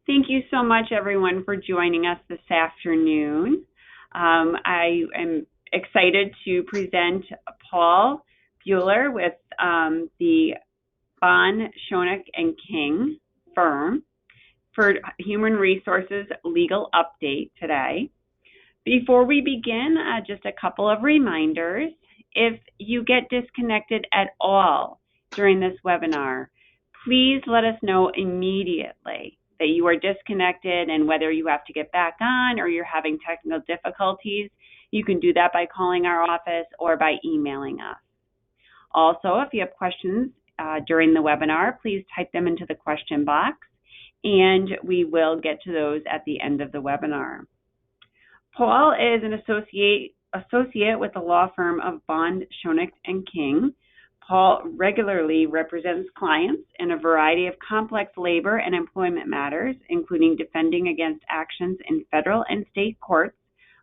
Thank you so much, everyone, for joining us this afternoon. I am excited to present Paul Bueller with the Bond, Schoeneck and King firm for Human Resources Legal Update today. Before we begin, just a couple of reminders. If you get disconnected at all during this webinar, please let us know immediately that you are disconnected, and whether you have to get back on or you're having technical difficulties, you can do that by calling our office or by emailing us. Also, if you have questions during the webinar, please type them into the question box, and we will get to those at the end of the webinar. Paul is an associate with the law firm of Bond, Schoeneck and King. Paul regularly represents clients in a variety of complex labor and employment matters, including defending against actions in federal and state courts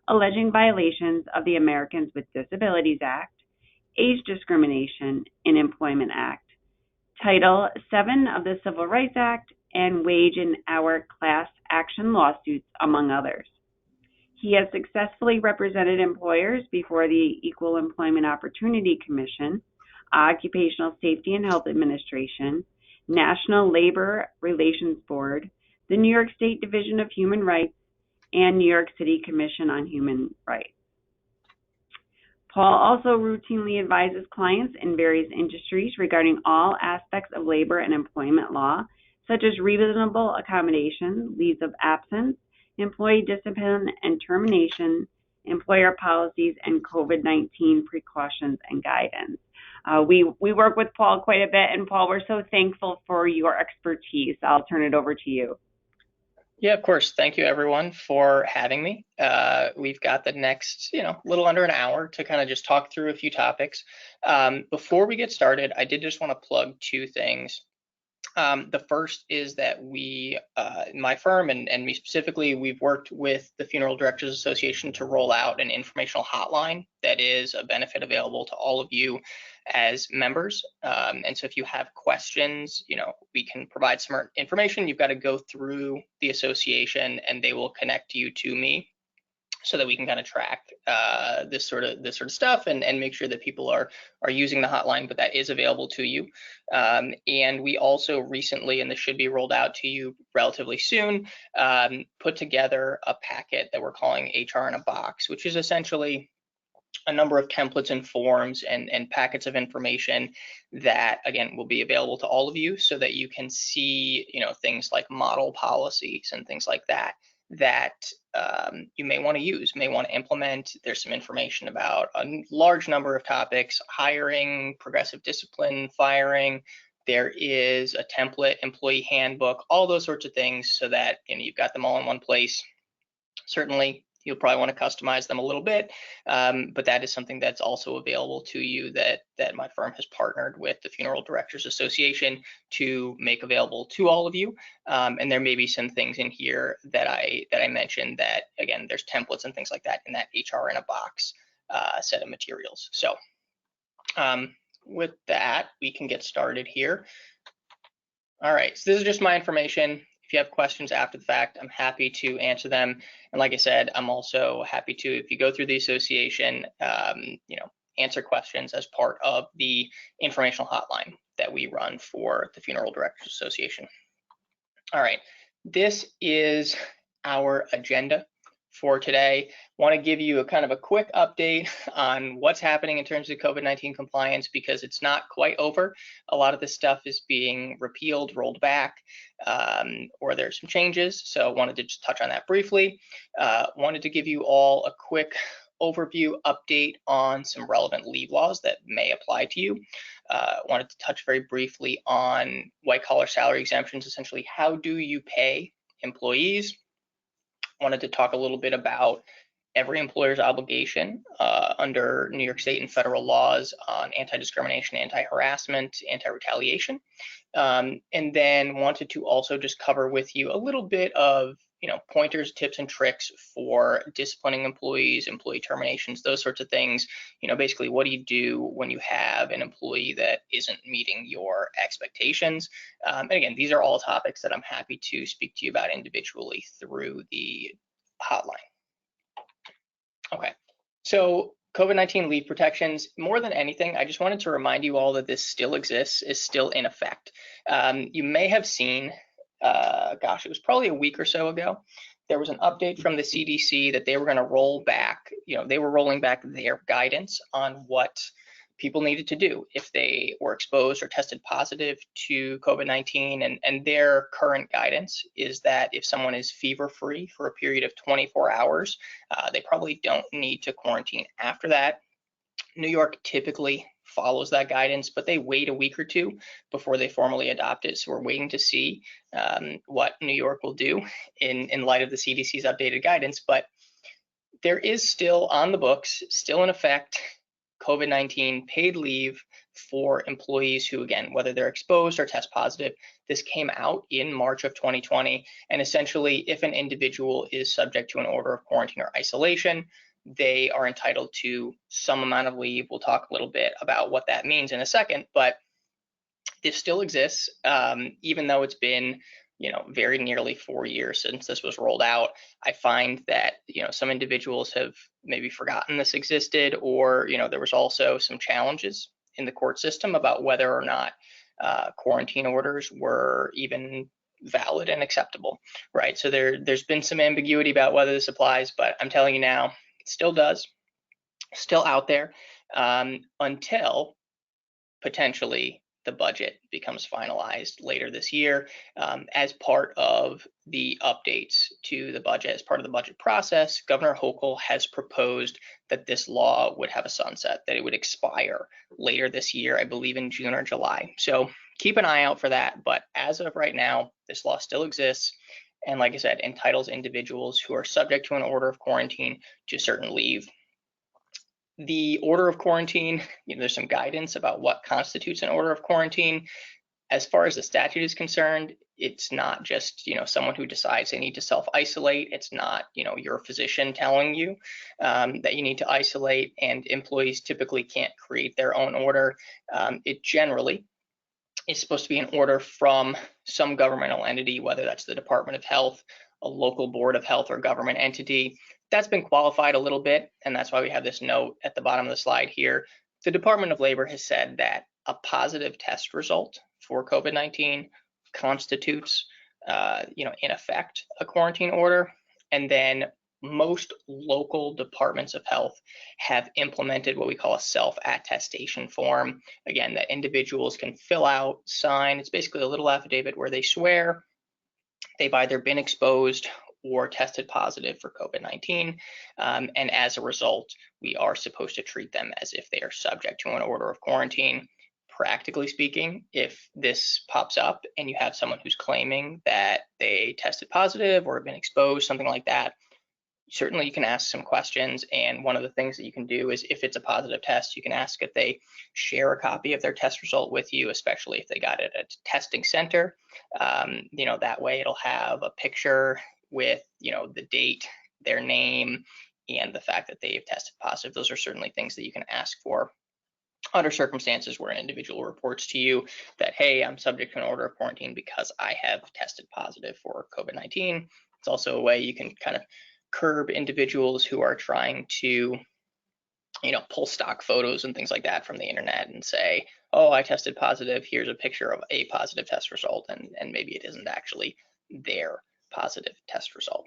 alleging violations of the Americans with Disabilities Act, Age Discrimination in Employment Act, Title VII of the Civil Rights Act, and wage and hour class action lawsuits, among others. He has successfully represented employers before the Equal Employment Opportunity Commission, Occupational Safety and Health Administration, National Labor Relations Board, the New York State Division of Human Rights, and New York City Commission on Human Rights. Paul also routinely advises clients in various industries regarding all aspects of labor and employment law, such as reasonable accommodation, leaves of absence, employee discipline and termination, employer policies, and COVID-19 precautions and guidance. We work with Paul quite a bit, and Paul, we're so thankful for your expertise. I'll turn it over to you. Yeah, of course. Thank you, everyone, for having me. We've got the next, little under an hour to kind of just talk through a few topics. Before we get started, I did just want to plug two things. The first is that we, my firm and me specifically, we've worked with the Funeral Directors Association to roll out an informational hotline that is a benefit available to all of you as members. And so if you have questions, we can provide some information. You've got to go through the association and they will connect you to me, so that we can kind of track this sort of stuff and make sure that people are using the hotline, but that is available to you. And we also recently, and this should be rolled out to you relatively soon, put together a packet that we're calling HR in a Box, which is essentially a number of templates and forms and packets of information that, again, will be available to all of you so that you can see, things like model policies and things like that you may want to use, may want to implement. There's some information about a large number of topics: hiring, progressive discipline, firing. There is a template employee handbook, all those sorts of things, so that you've got them all in one place. Certainly, you'll probably want to customize them a little bit, but that is something that's also available to you that my firm has partnered with the Funeral Directors Association to make available to all of you. And there may be some things in here that I mentioned that, again, there's templates and things like that in that HR in a Box set of materials. So with that, we can get started here. All right, so this is just my information. If you have questions after the fact, I'm happy to answer them. And like I said, I'm also happy to, if you go through the association, answer questions as part of the informational hotline that we run for the Funeral Directors Association. All right, this is our agenda for today. Want to give you a kind of a quick update on what's happening in terms of COVID-19 compliance, because it's not quite over. A lot of this stuff is being repealed, rolled back, or there's some changes. So I wanted to just touch on that briefly. Wanted to give you all a quick overview update on some relevant leave laws that may apply to you. Wanted to touch very briefly on white collar salary exemptions. Essentially, how do you pay employees? Wanted to talk a little bit about every employer's obligation under New York state and federal laws on anti-discrimination, anti-harassment, anti-retaliation. And then wanted to also just cover with you a little bit of pointers, tips, and tricks for disciplining employees, employee terminations, those sorts of things. Basically, what do you do when you have an employee that isn't meeting your expectations? And again, these are all topics that I'm happy to speak to you about individually through the hotline. Okay, so COVID-19 leave protections, more than anything, I just wanted to remind you all that this still exists, is still in effect. You may have seen, gosh, it was probably a week or so ago, there was an update from the CDC that they were going to roll back, they were rolling back their guidance on what people needed to do if they were exposed or tested positive to COVID-19. And their current guidance is that if someone is fever-free for a period of 24 hours, they probably don't need to quarantine after that. New York typically follows that guidance, but they wait a week or two before they formally adopt it. So we're waiting to see what New York will do in light of the CDC's updated guidance. But there is still on the books, still in effect, COVID-19 paid leave for employees who, again, whether they're exposed or test positive. This came out in March of 2020. And essentially, if an individual is subject to an order of quarantine or isolation, they are entitled to some amount of leave. We'll talk a little bit about what that means in a second, but this still exists, even though it's been very nearly 4 years since this was rolled out. I find that, some individuals have maybe forgotten this existed, or, there was also some challenges in the court system about whether or not quarantine orders were even valid and acceptable, right? So there's been some ambiguity about whether this applies, but I'm telling you now, it still does, still out there, until potentially the budget becomes finalized later this year. As part of the updates to the budget, as part of the budget process, Governor Hochul has proposed that this law would have a sunset, that it would expire later this year, I believe in June or July. So keep an eye out for that. But as of right now, this law still exists. And like I said, entitles individuals who are subject to an order of quarantine to certain leave. The order of quarantine, there's some guidance about what constitutes an order of quarantine. As far as the statute is concerned, it's not just, someone who decides they need to self-isolate. It's not, your physician telling you that you need to isolate, and employees typically can't create their own order. It generally is supposed to be an order from some governmental entity, whether that's the Department of Health, a local board of health, or government entity. That's been qualified a little bit, and that's why we have this note at the bottom of the slide here. The Department of Labor has said that a positive test result for COVID-19 constitutes, in effect, a quarantine order. And then most local departments of health have implemented what we call a self-attestation form. Again, that individuals can fill out, sign. It's basically a little affidavit where they swear they've either been exposed or tested positive for COVID-19. And as a result, we are supposed to treat them as if they are subject to an order of quarantine. Practically speaking, if this pops up and you have someone who's claiming that they tested positive or have been exposed, something like that, certainly you can ask some questions. And one of the things that you can do is, if it's a positive test, you can ask if they share a copy of their test result with you, especially if they got it at a testing center. That way it'll have a picture with, the date, their name, and the fact that they've tested positive. Those are certainly things that you can ask for under circumstances where an individual reports to you that, hey, I'm subject to an order of quarantine because I have tested positive for COVID-19. It's also a way you can kind of curb individuals who are trying to, pull stock photos and things like that from the internet and say, oh, I tested positive, here's a picture of a positive test result, and maybe it isn't actually their positive test result.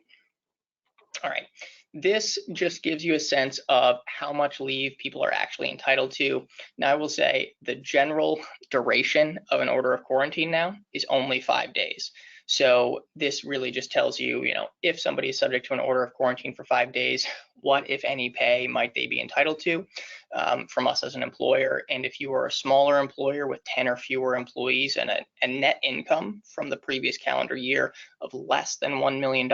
All right, this just gives you a sense of how much leave people are actually entitled to. Now, I will say the general duration of an order of quarantine now is only 5 days. So this really just tells you, if somebody is subject to an order of quarantine for 5 days, what, if any, pay might they be entitled to from us as an employer. And if you are a smaller employer with 10 or fewer employees and a net income from the previous calendar year of less than $1 million,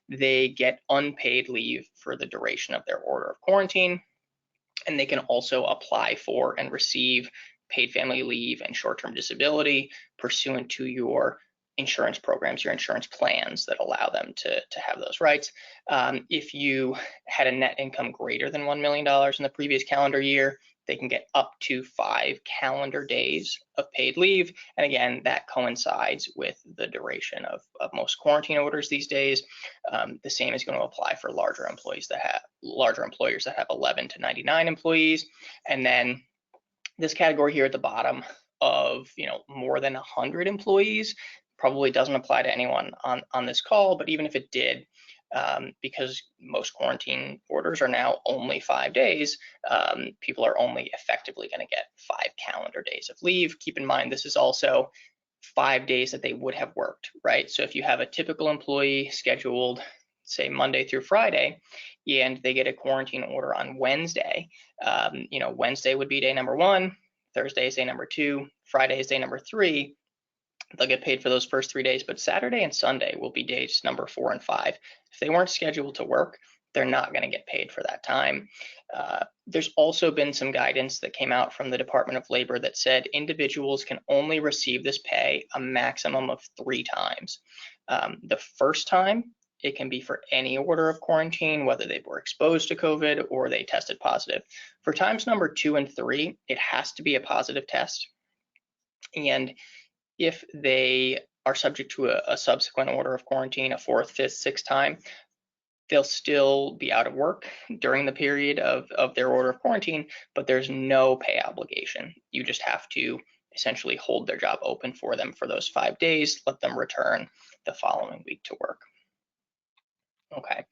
they get unpaid leave for the duration of their order of quarantine. And they can also apply for and receive paid family leave and short-term disability pursuant to your insurance programs, your insurance plans that allow them to have those rights. If you had a net income greater than $1 million in the previous calendar year, they can get up to 5 calendar days of paid leave. And again, that coincides with the duration of most quarantine orders these days. The same is going to apply for larger employers that have 11 to 99 employees. And then this category here at the bottom of more than 100 employees probably doesn't apply to anyone on this call, but even if it did, because most quarantine orders are now only 5 days, people are only effectively going to get 5 calendar days of leave. Keep in mind, this is also 5 days that they would have worked, right? So if you have a typical employee scheduled, say Monday through Friday, and they get a quarantine order on Wednesday, Wednesday would be day number 1, Thursday is day number 2, Friday is day number 3. They'll get paid for those first 3 days, but Saturday and Sunday will be days number 4 and 5. If they weren't scheduled to work, they're not going to get paid for that time. There's also been some guidance that came out from the Department of Labor that said individuals can only receive this pay a maximum of 3 times. The first time, it can be for any order of quarantine, whether they were exposed to COVID or they tested positive. For times number 2 and 3, it has to be a positive test. And if they are subject to a subsequent order of quarantine, a 4th, 5th, 6th time, they'll still be out of work during the period of their order of quarantine, but there's no pay obligation. You just have to essentially hold their job open for them for those 5 days, let them return the following week to work. Okay,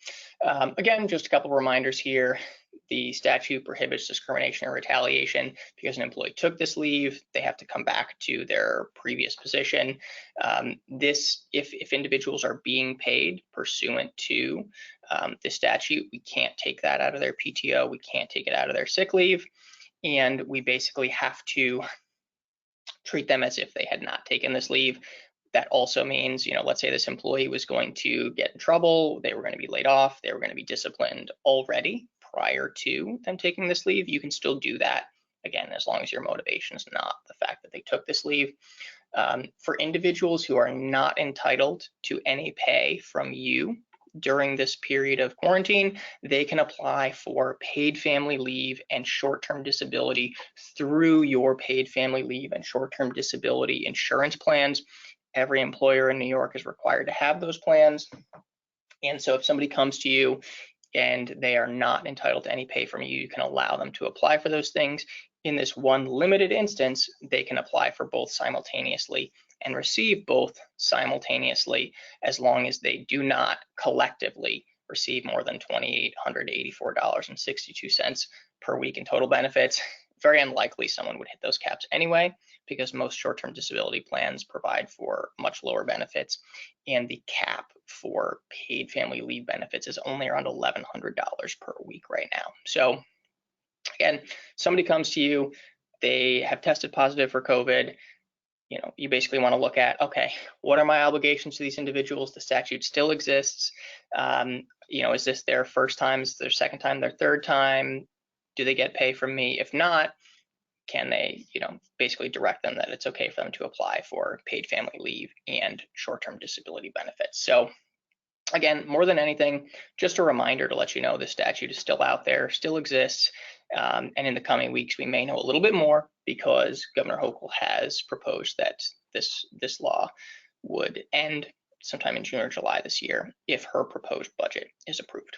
again, just a couple reminders here. The statute prohibits discrimination or retaliation. Because an employee took this leave, they have to come back to their previous position. If individuals are being paid pursuant to the statute, we can't take that out of their PTO, we can't take it out of their sick leave, and we basically have to treat them as if they had not taken this leave. That also means, let's say this employee was going to get in trouble, they were going to be laid off, they were going to be disciplined already prior to them taking this leave. You can still do that, again, as long as your motivation is not the fact that they took this leave. For individuals who are not entitled to any pay from you during this period of quarantine, they can apply for paid family leave and short-term disability through your paid family leave and short-term disability insurance plans. Every employer in New York is required to have those plans. And so if somebody comes to you and they are not entitled to any pay from you, you can allow them to apply for those things. In this one limited instance, they can apply for both simultaneously and receive both simultaneously, as long as they do not collectively receive more than $2,884.62 per week in total benefits. Very unlikely someone would hit those caps anyway, because most short-term disability plans provide for much lower benefits, and the cap for paid family leave benefits is only around $1,100 per week right now. So again, somebody comes to you, they have tested positive for COVID, you basically want to look at, okay, what are my obligations to these individuals? The statute still exists. Is this their first time, is their second time, their third time? Do they get pay from me? If not, can they, basically direct them that it's okay for them to apply for paid family leave and short-term disability benefits. So again, more than anything, just a reminder to let you know the statute is still out there, still exists. And in the coming weeks, we may know a little bit more, because Governor Hochul has proposed that this law would end sometime in June or July this year if her proposed budget is approved.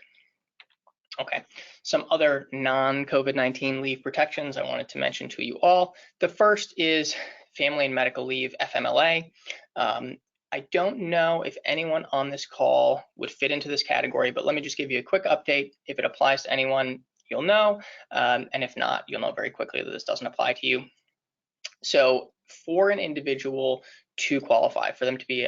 Okay, some other non-COVID-19 leave protections I wanted to mention to you all. The first is family and medical leave, FMLA. I don't know if anyone on this call would fit into this category, but let me just give you a quick update. If it applies to anyone, you'll know, and if not, you'll know very quickly that this doesn't apply to you. So for an individual to qualify, for them to be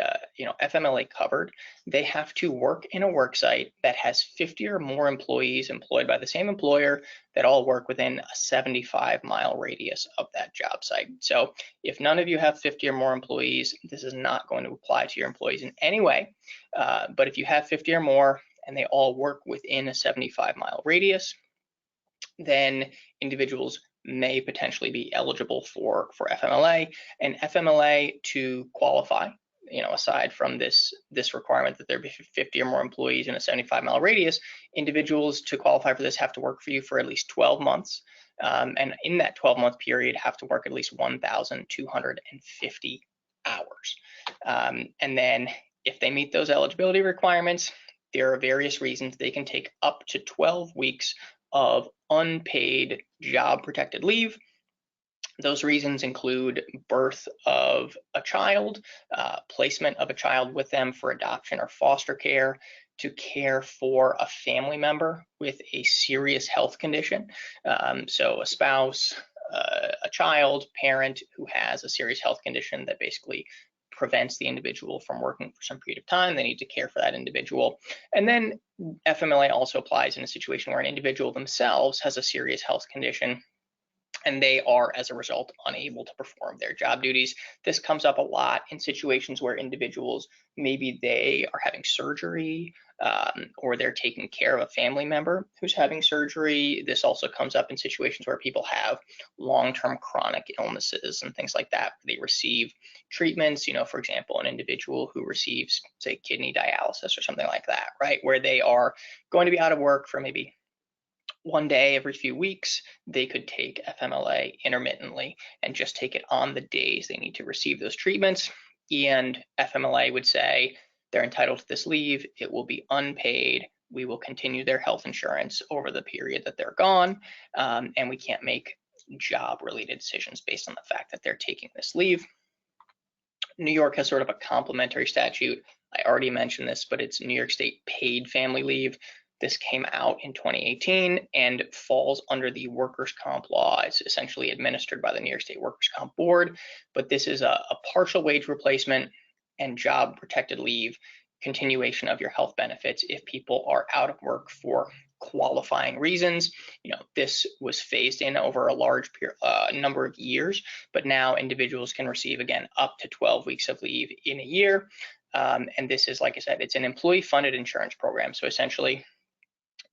FMLA covered, they have to work in a work site that has 50 or more employees employed by the same employer that all work within a 75-mile radius of that job site. So if none of you have 50 or more employees, this is not going to apply to your employees in any way. But if you have 50 or more and they all work within a 75-mile radius, then individuals may potentially be eligible for FMLA. And FMLA, to qualify, aside from this requirement that there be 50 or more employees in a 75-mile radius, individuals to qualify for this have to work for you for at least 12 months. And in that 12-month period, have to work at least 1,250 hours. And then if they meet those eligibility requirements, there are various reasons they can take up to 12 weeks of unpaid job protected leave. Those reasons include birth of a child, placement of a child with them for adoption or foster care, to care for a family member with a serious health condition. So a spouse, a child, parent who has a serious health condition that basically prevents the individual from working for some period of time. They need to care for that individual. And then FMLA also applies in a situation where an individual themselves has a serious health condition and they are, as a result, unable to perform their job duties. This comes up a lot in situations where individuals, maybe they are having surgery, or they're taking care of a family member who's having surgery. This also comes up in situations where people have long-term chronic illnesses and things like that. They receive treatments, for example, an individual who receives, say, kidney dialysis or something like that, right? Where they are going to be out of work for maybe one day every few weeks. They could take FMLA intermittently and just take it on the days they need to receive those treatments. And FMLA would say they're entitled to this leave. It will be unpaid. We will continue their health insurance over the period that they're gone. And we can't make job related decisions based on the fact that they're taking this leave. New York has sort of a complementary statute. I already mentioned this, but it's New York State paid family leave. This came out in 2018 and falls under the workers' comp law. It's essentially administered by the New York State Workers' Comp Board, but this is a partial wage replacement and job protected leave, continuation of your health benefits if people are out of work for qualifying reasons. This was phased in over a large number of years, but now individuals can receive, again, up to 12 weeks of leave in a year. And this is, like I said, it's an employee funded insurance program. So essentially,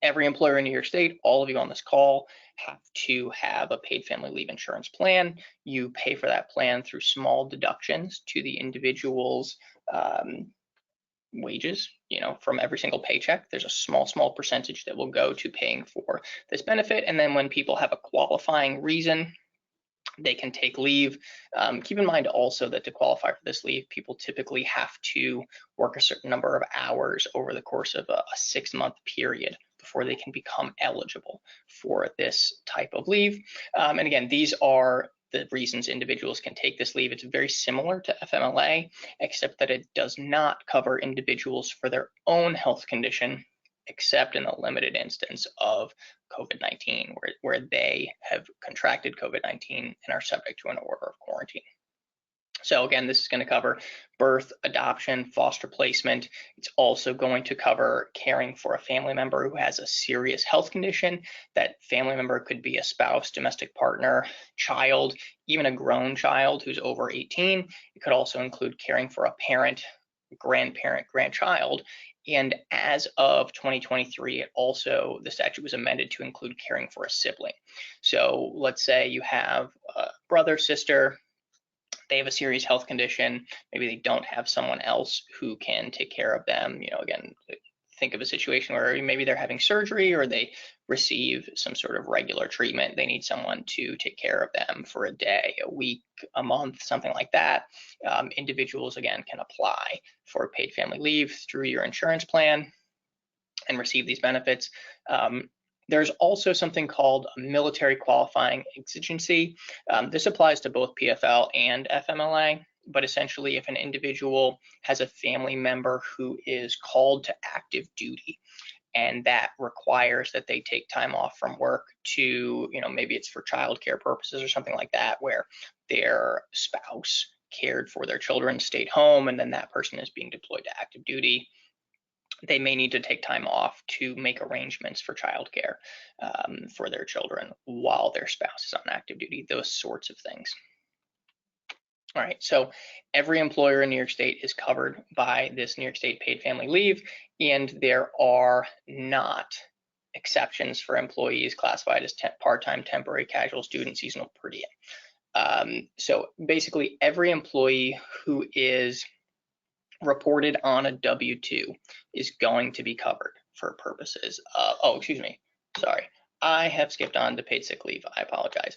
every employer in New York State, all of you on this call, have to have a paid family leave insurance plan. You pay for that plan through small deductions to the individual's wages, from every single paycheck. There's a small percentage that will go to paying for this benefit. And then when people have a qualifying reason, they can take leave. Keep in mind also that to qualify for this leave, people typically have to work a certain number of hours over the course of a 6-month period before they can become eligible for this type of leave. And again, these are the reasons individuals can take this leave. It's very similar to FMLA, except that it does not cover individuals for their own health condition, except in the limited instance of COVID-19, where they have contracted COVID-19 and are subject to an order of quarantine. So again, this is going to cover birth, adoption, foster placement. It's also going to cover caring for a family member who has a serious health condition. That family member could be a spouse, domestic partner, child, even a grown child who's over 18. It could also include caring for a parent, grandparent, grandchild. And as of 2023, the statute was amended to include caring for a sibling. So let's say you have a brother, sister, they have a serious health condition, maybe they don't have someone else who can take care of them. Again, think of a situation where maybe they're having surgery or they receive some sort of regular treatment. They need someone to take care of them for a day, a week, a month, something like that. Individuals, again, can apply for paid family leave through your insurance plan and receive these benefits. There's also something called a military qualifying exigency. This applies to both PFL and FMLA, but essentially if an individual has a family member who is called to active duty, and that requires that they take time off from work to, maybe it's for childcare purposes or something like that, where their spouse cared for their children, stayed home, and then that person is being deployed to active duty. They may need to take time off to make arrangements for childcare for their children while their spouse is on active duty, those sorts of things. All right, so every employer in New York State is covered by this New York State paid family leave, and there are not exceptions for employees classified as part-time, temporary, casual, student, seasonal, per diem. So basically every employee who is reported on a W-2 is going to be covered for purposes of, oh, excuse me, sorry, I have skipped on to paid sick leave. I apologize.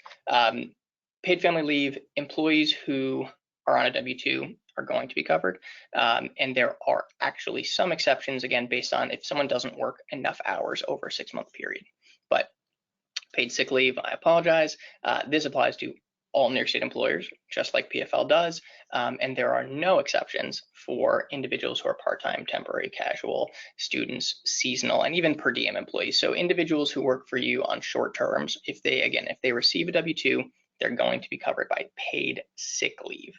Paid family leave, employees who are on a W-2 are going to be covered. And there are actually some exceptions, again, based on if someone doesn't work enough hours over a 6-month period. But paid sick leave, I apologize. This applies to all New York State employers, just like PFL does. And there are no exceptions for individuals who are part-time, temporary, casual, students, seasonal, and even per diem employees. So individuals who work for you on short terms, if they receive a W-2, they're going to be covered by paid sick leave.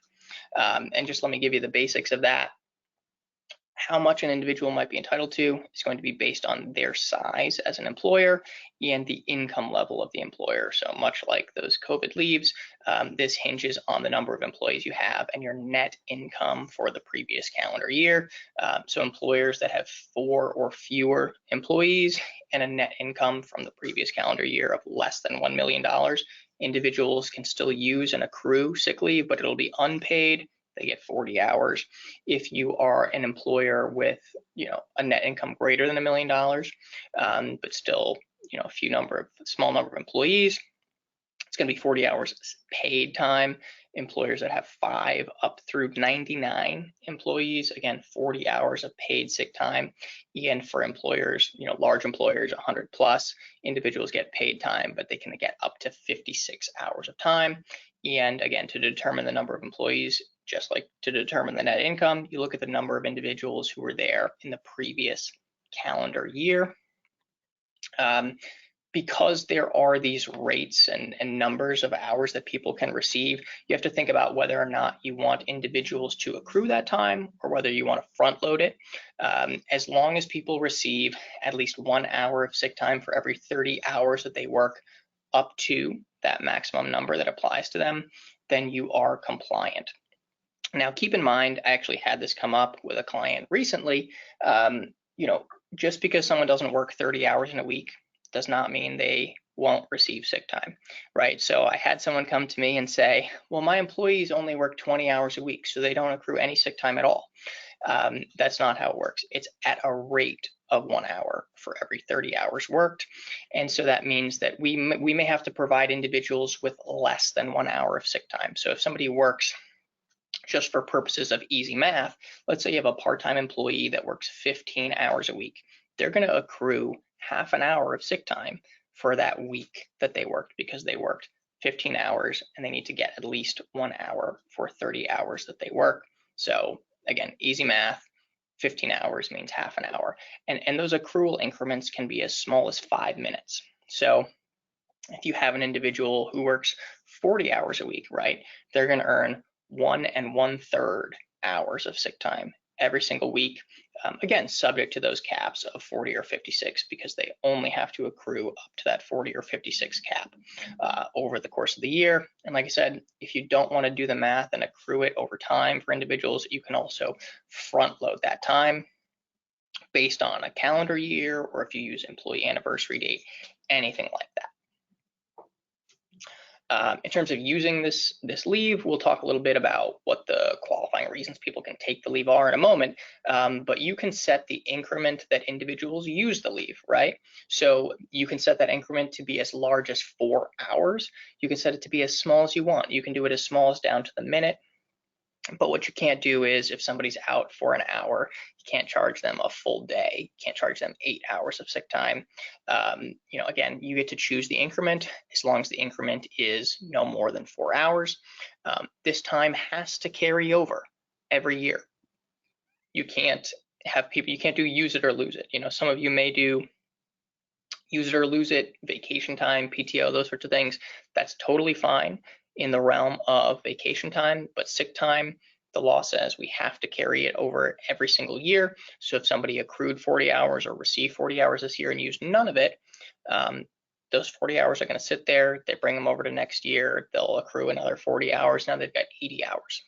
And just let me give you the basics of that. How much an individual might be entitled to is going to be based on their size as an employer and the income level of the employer. So much like those COVID leaves, this hinges on the number of employees you have and your net income for the previous calendar year. So employers that have 4 or fewer employees and a net income from the previous calendar year of less than $1 million, individuals can still use and accrue sick leave, but it'll be unpaid. They get 40 hours. If you are an employer with, a net income greater than $1 million, but still, a small number of employees, it's going to be 40 hours paid time. Employers that have 5 up through 99 employees, again, 40 hours of paid sick time. And for employers, large employers, 100 plus, individuals get paid time, but they can get up to 56 hours of time. And again, to determine the number of employees, just like to determine the net income, you look at the number of individuals who were there in the previous calendar year. Because there are these rates and numbers of hours that people can receive, you have to think about whether or not you want individuals to accrue that time or whether you want to front load it. As long as people receive at least 1 hour of sick time for every 30 hours that they work up to that maximum number that applies to them, then you are compliant. Now, keep in mind, I actually had this come up with a client recently. Just because someone doesn't work 30 hours in a week does not mean they won't receive sick time, right? So I had someone come to me and say, well, my employees only work 20 hours a week, so they don't accrue any sick time at all. That's not how it works. It's at a rate of 1 hour for every 30 hours worked. And so that means that we may have to provide individuals with less than 1 hour of sick time. So if somebody works, just for purposes of easy math, let's say you have a part-time employee that works 15 hours a week. They're going to accrue half an hour of sick time for that week that they worked because they worked 15 hours and they need to get at least 1 hour for 30 hours that they work. So again, easy math, 15 hours means half an hour. And those accrual increments can be as small as 5 minutes. So if you have an individual who works 40 hours a week, right, they're going to earn 1 1/3 hours of sick time every single week. Again, subject to those caps of 40 or 56, because they only have to accrue up to that 40 or 56 cap over the course of the year. And like I said, if you don't want to do the math and accrue it over time for individuals, you can also front load that time based on a calendar year, or if you use employee anniversary date, anything like that. In terms of using this leave, we'll talk a little bit about what the qualifying reasons people can take the leave are in a moment, but you can set the increment that individuals use the leave, right? So you can set that increment to be as large as 4 hours. You can set it to be as small as you want. You can do it as small as down to the minute. But what you can't do is if somebody's out for an hour, you can't charge them a full day. You can't charge them 8 hours of sick time. Again, you get to choose the increment as long as the increment is no more than 4 hours. This time has to carry over every year. You can't have people, you can't do use it or lose it. Some of you may do use it or lose it, vacation time, PTO, those sorts of things. That's totally fine in the realm of vacation time, but sick time, the law says we have to carry it over every single year. So if somebody accrued 40 hours or received 40 hours this year and used none of it, those 40 hours are going to sit there. They bring them over to next year. They'll accrue another 40 hours. Now they've got 80 hours.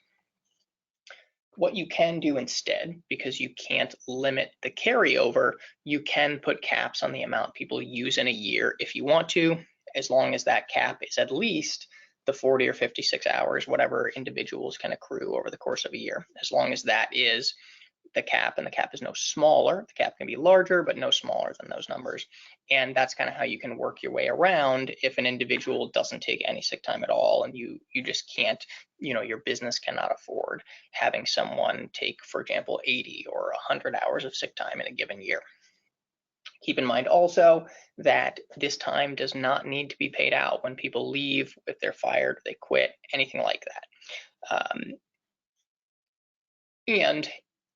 What you can do instead, because you can't limit the carryover, you can put caps on the amount people use in a year if you want to, as long as that cap is at least the 40 or 56 hours, whatever individuals can accrue over the course of a year. As long as that is the cap, and the cap is no smaller. The cap can be larger, but no smaller than those numbers. And that's kind of how you can work your way around if an individual doesn't take any sick time at all, and you just can't, your business cannot afford having someone take, for example, 80 or 100 hours of sick time in a given year. Keep in mind also that this time does not need to be paid out when people leave, if they're fired, they quit, anything like that. And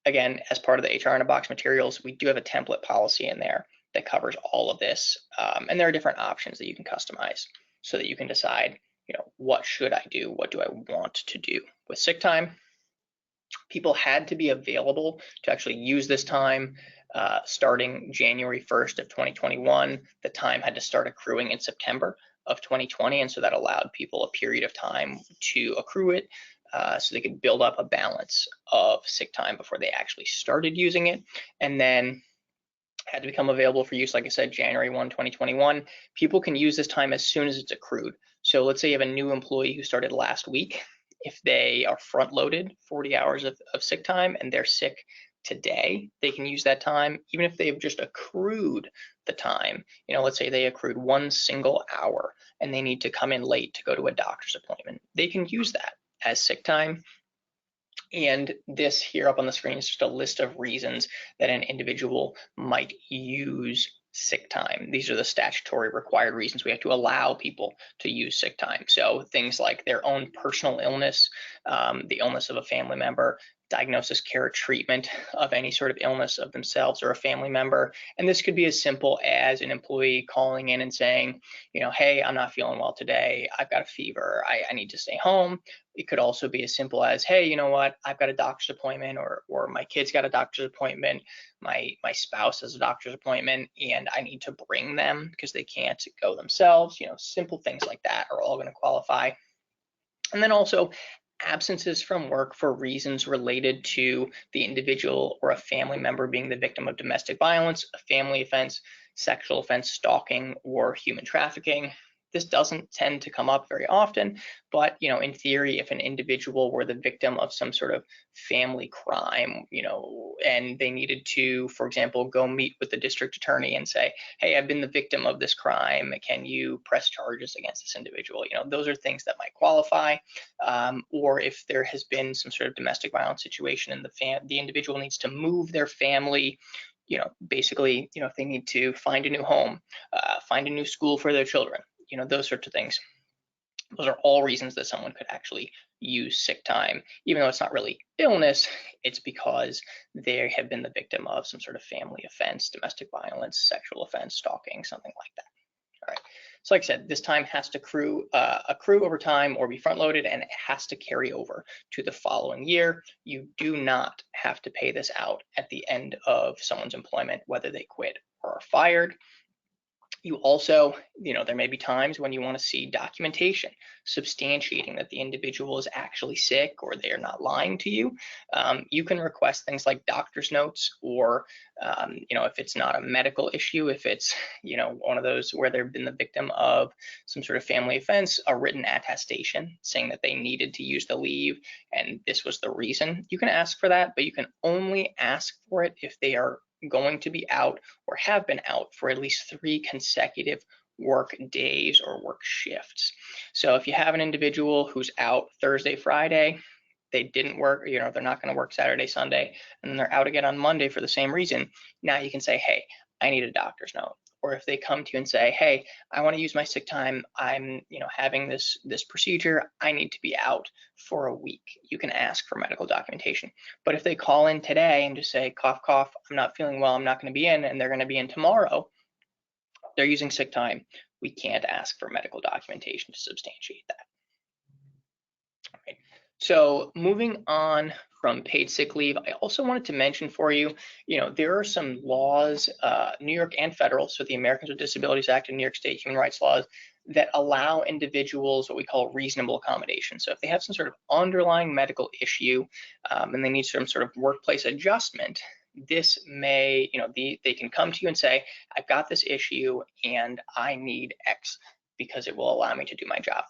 again, as part of the HR in a Box materials, we do have a template policy in there that covers all of this. And there are different options that you can customize so that you can decide, what should I do? What do I want to do with sick time? People had to be available to actually use this time starting January 1st of 2021. The time had to start accruing in September of 2020, and so that allowed people a period of time to accrue it so they could build up a balance of sick time before they actually started using it. And then had to become available for use, like I said, January 1, 2021. People can use this time as soon as it's accrued. So let's say you have a new employee who started last week. If they are front loaded 40 hours of sick time and they're sick today, they can use that time, even if they've just accrued the time. Let's say they accrued one single hour and they need to come in late to go to a doctor's appointment. They can use that as sick time. And this here up on the screen is just a list of reasons that an individual might use sick time. These are the statutory required reasons we have to allow people to use sick time. So things like their own personal illness, the illness of a family member, diagnosis, care, or treatment of any sort of illness of themselves or a family member. And this could be as simple as an employee calling in and saying, hey, I'm not feeling well today. I've got a fever. I need to stay home. It could also be as simple as, hey, you know what? I've got a doctor's appointment, or my kid's got a doctor's appointment. My spouse has a doctor's appointment, and I need to bring them because they can't go themselves. Simple things like that are all going to qualify. And then also absences from work for reasons related to the individual or a family member being the victim of domestic violence, a family offense, sexual offense, stalking, or human trafficking. This doesn't tend to come up very often, but in theory, if an individual were the victim of some sort of family crime, and they needed to, for example, go meet with the district attorney and say, hey, I've been the victim of this crime, can you press charges against this individual? Those are things that might qualify. Or if there has been some sort of domestic violence situation and the individual needs to move their family, basically, if they need to find a new home, find a new school for their children, those sorts of things. Those are all reasons that someone could actually use sick time, even though it's not really illness. It's because they have been the victim of some sort of family offense, domestic violence, sexual offense, stalking, something like that. All right. So like I said, this time has to accrue over time or be front loaded, and it has to carry over to the following year. You do not have to pay this out at the end of someone's employment, whether they quit or are fired. You also, there may be times when you want to see documentation substantiating that the individual is actually sick or they are not lying to you. You can request things like doctor's notes, or, if it's not a medical issue, if it's, one of those where they've been the victim of some sort of family offense, a written attestation saying that they needed to use the leave and this was the reason. You can ask for that, but you can only ask for it if they are going to be out or have been out for at least 3 consecutive work days or work shifts. So if you have an individual who's out Thursday, Friday, they didn't work, they're not going to work Saturday, Sunday, and then they're out again on Monday for the same reason, now you can say, hey, I need a doctor's note. Or if they come to you and say, hey, I want to use my sick time, I'm having this procedure, I need to be out for a week, you can ask for medical documentation. But if they call in today and just say, cough, cough, I'm not feeling well, I'm not going to be in, and they're going to be in tomorrow, they're using sick time, we can't ask for medical documentation to substantiate that. All right. So moving on from paid sick leave, I also wanted to mention for you, there are some laws, New York and federal, so the Americans with Disabilities Act and New York State human rights laws, that allow individuals what we call reasonable accommodation. So if they have some sort of underlying medical issue and they need some sort of workplace adjustment, this may, they can come to you and say, I've got this issue and I need X because it will allow me to do my job.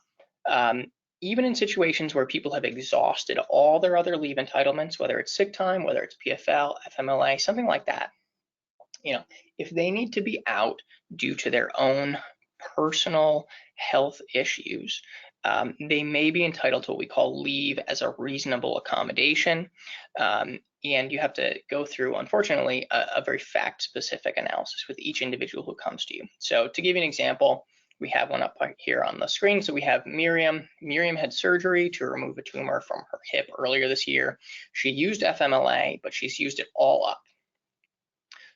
even in situations where people have exhausted all their other leave entitlements, whether it's sick time, whether it's PFL, FMLA, something like that, if they need to be out due to their own personal health issues, they may be entitled to what we call leave as a reasonable accommodation. And you have to go through, unfortunately, a very fact-specific analysis with each individual who comes to you. So to give you an example, we have one up here on the screen. So we have Miriam. Miriam had surgery to remove a tumor from her hip earlier this year. She used FMLA, but she's used it all up.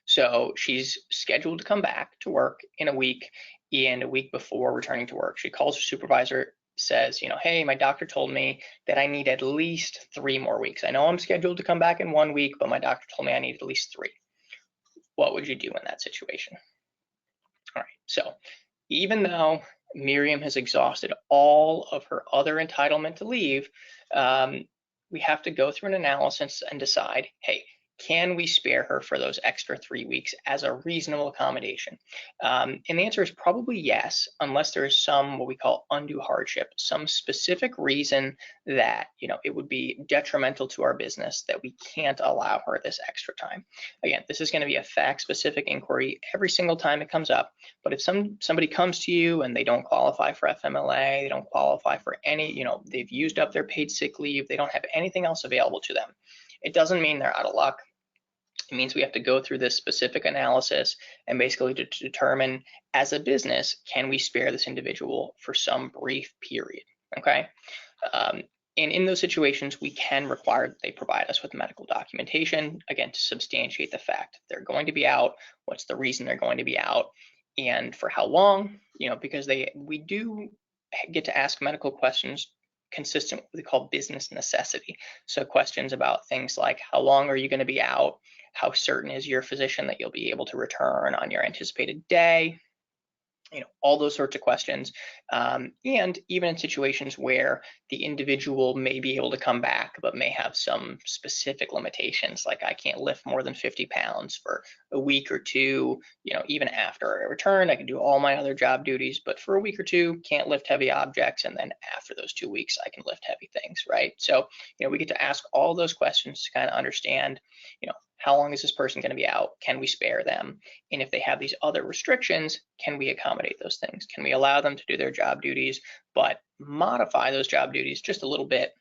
So she's scheduled to come back to work in a week, and a week before returning to work, she calls her supervisor, says, hey, my doctor told me that I need at least 3 more weeks. I know I'm scheduled to come back in 1 week, but my doctor told me I need at least 3. What would you do in that situation? All right, so even though Miriam has exhausted all of her other entitlement to leave, we have to go through an analysis and decide, hey, can we spare her for those extra 3 weeks as a reasonable accommodation? And the answer is probably yes, unless there is some what we call undue hardship, some specific reason that it would be detrimental to our business that we can't allow her this extra time. Again, this is going to be a fact-specific inquiry every single time it comes up. But if somebody comes to you and they don't qualify for FMLA, they don't qualify for any, they've used up their paid sick leave, they don't have anything else available to them, it doesn't mean they're out of luck. It means we have to go through this specific analysis and basically to determine, as a business, can we spare this individual for some brief period, okay? And in those situations, we can require that they provide us with medical documentation, again, to substantiate the fact that they're going to be out, what's the reason they're going to be out, and for how long, because we do get to ask medical questions consistent with what we call business necessity. So questions about things like, how long are you going to be out? How certain is your physician that you'll be able to return on your anticipated day? All those sorts of questions. And even in situations where the individual may be able to come back, but may have some specific limitations, like I can't lift more than 50 pounds for a week or 2, even after I return, I can do all my other job duties, but for a week or 2, can't lift heavy objects. And then after those 2 weeks, I can lift heavy things, right? So, we get to ask all those questions to kind of understand, how long is this person going to be out? Can we spare them? And if they have these other restrictions, can we accommodate those things? Can we allow them to do their job duties, but modify those job duties just a little bit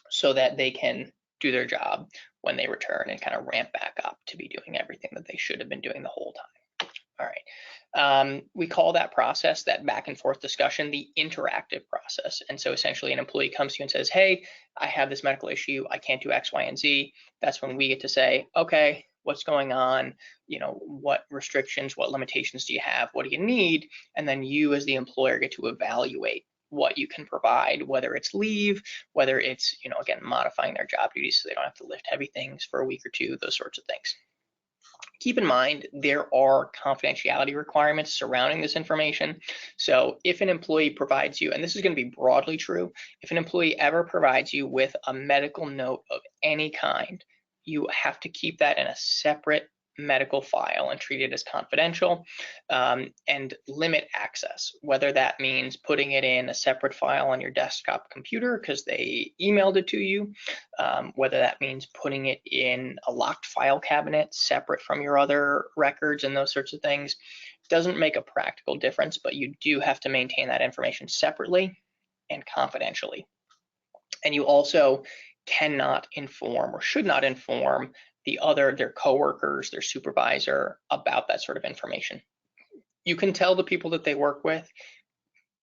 so that they can do their job when they return and kind of ramp back up to be doing everything that they should have been doing the whole time? All right. We call that process, that back and forth discussion, the interactive process. And so essentially an employee comes to you and says, hey, I have this medical issue, I can't do X, Y, and Z. That's when we get to say, okay, what's going on? What restrictions, what limitations do you have? What do you need? And then you as the employer get to evaluate what you can provide, whether it's leave, whether it's, again, modifying their job duties so they don't have to lift heavy things for a week or 2, those sorts of things. Keep in mind, there are confidentiality requirements surrounding this information. So if an employee provides you, and this is going to be broadly true, if an employee ever provides you with a medical note of any kind, you have to keep that in a separate medical file and treat it as confidential, and limit access, whether that means putting it in a separate file on your desktop computer because they emailed it to you, whether that means putting it in a locked file cabinet separate from your other records and those sorts of things. Doesn't make a practical difference, but you do have to maintain that information separately and confidentially. And you also cannot inform or should not inform their coworkers, their supervisor about that sort of information. You can tell the people that they work with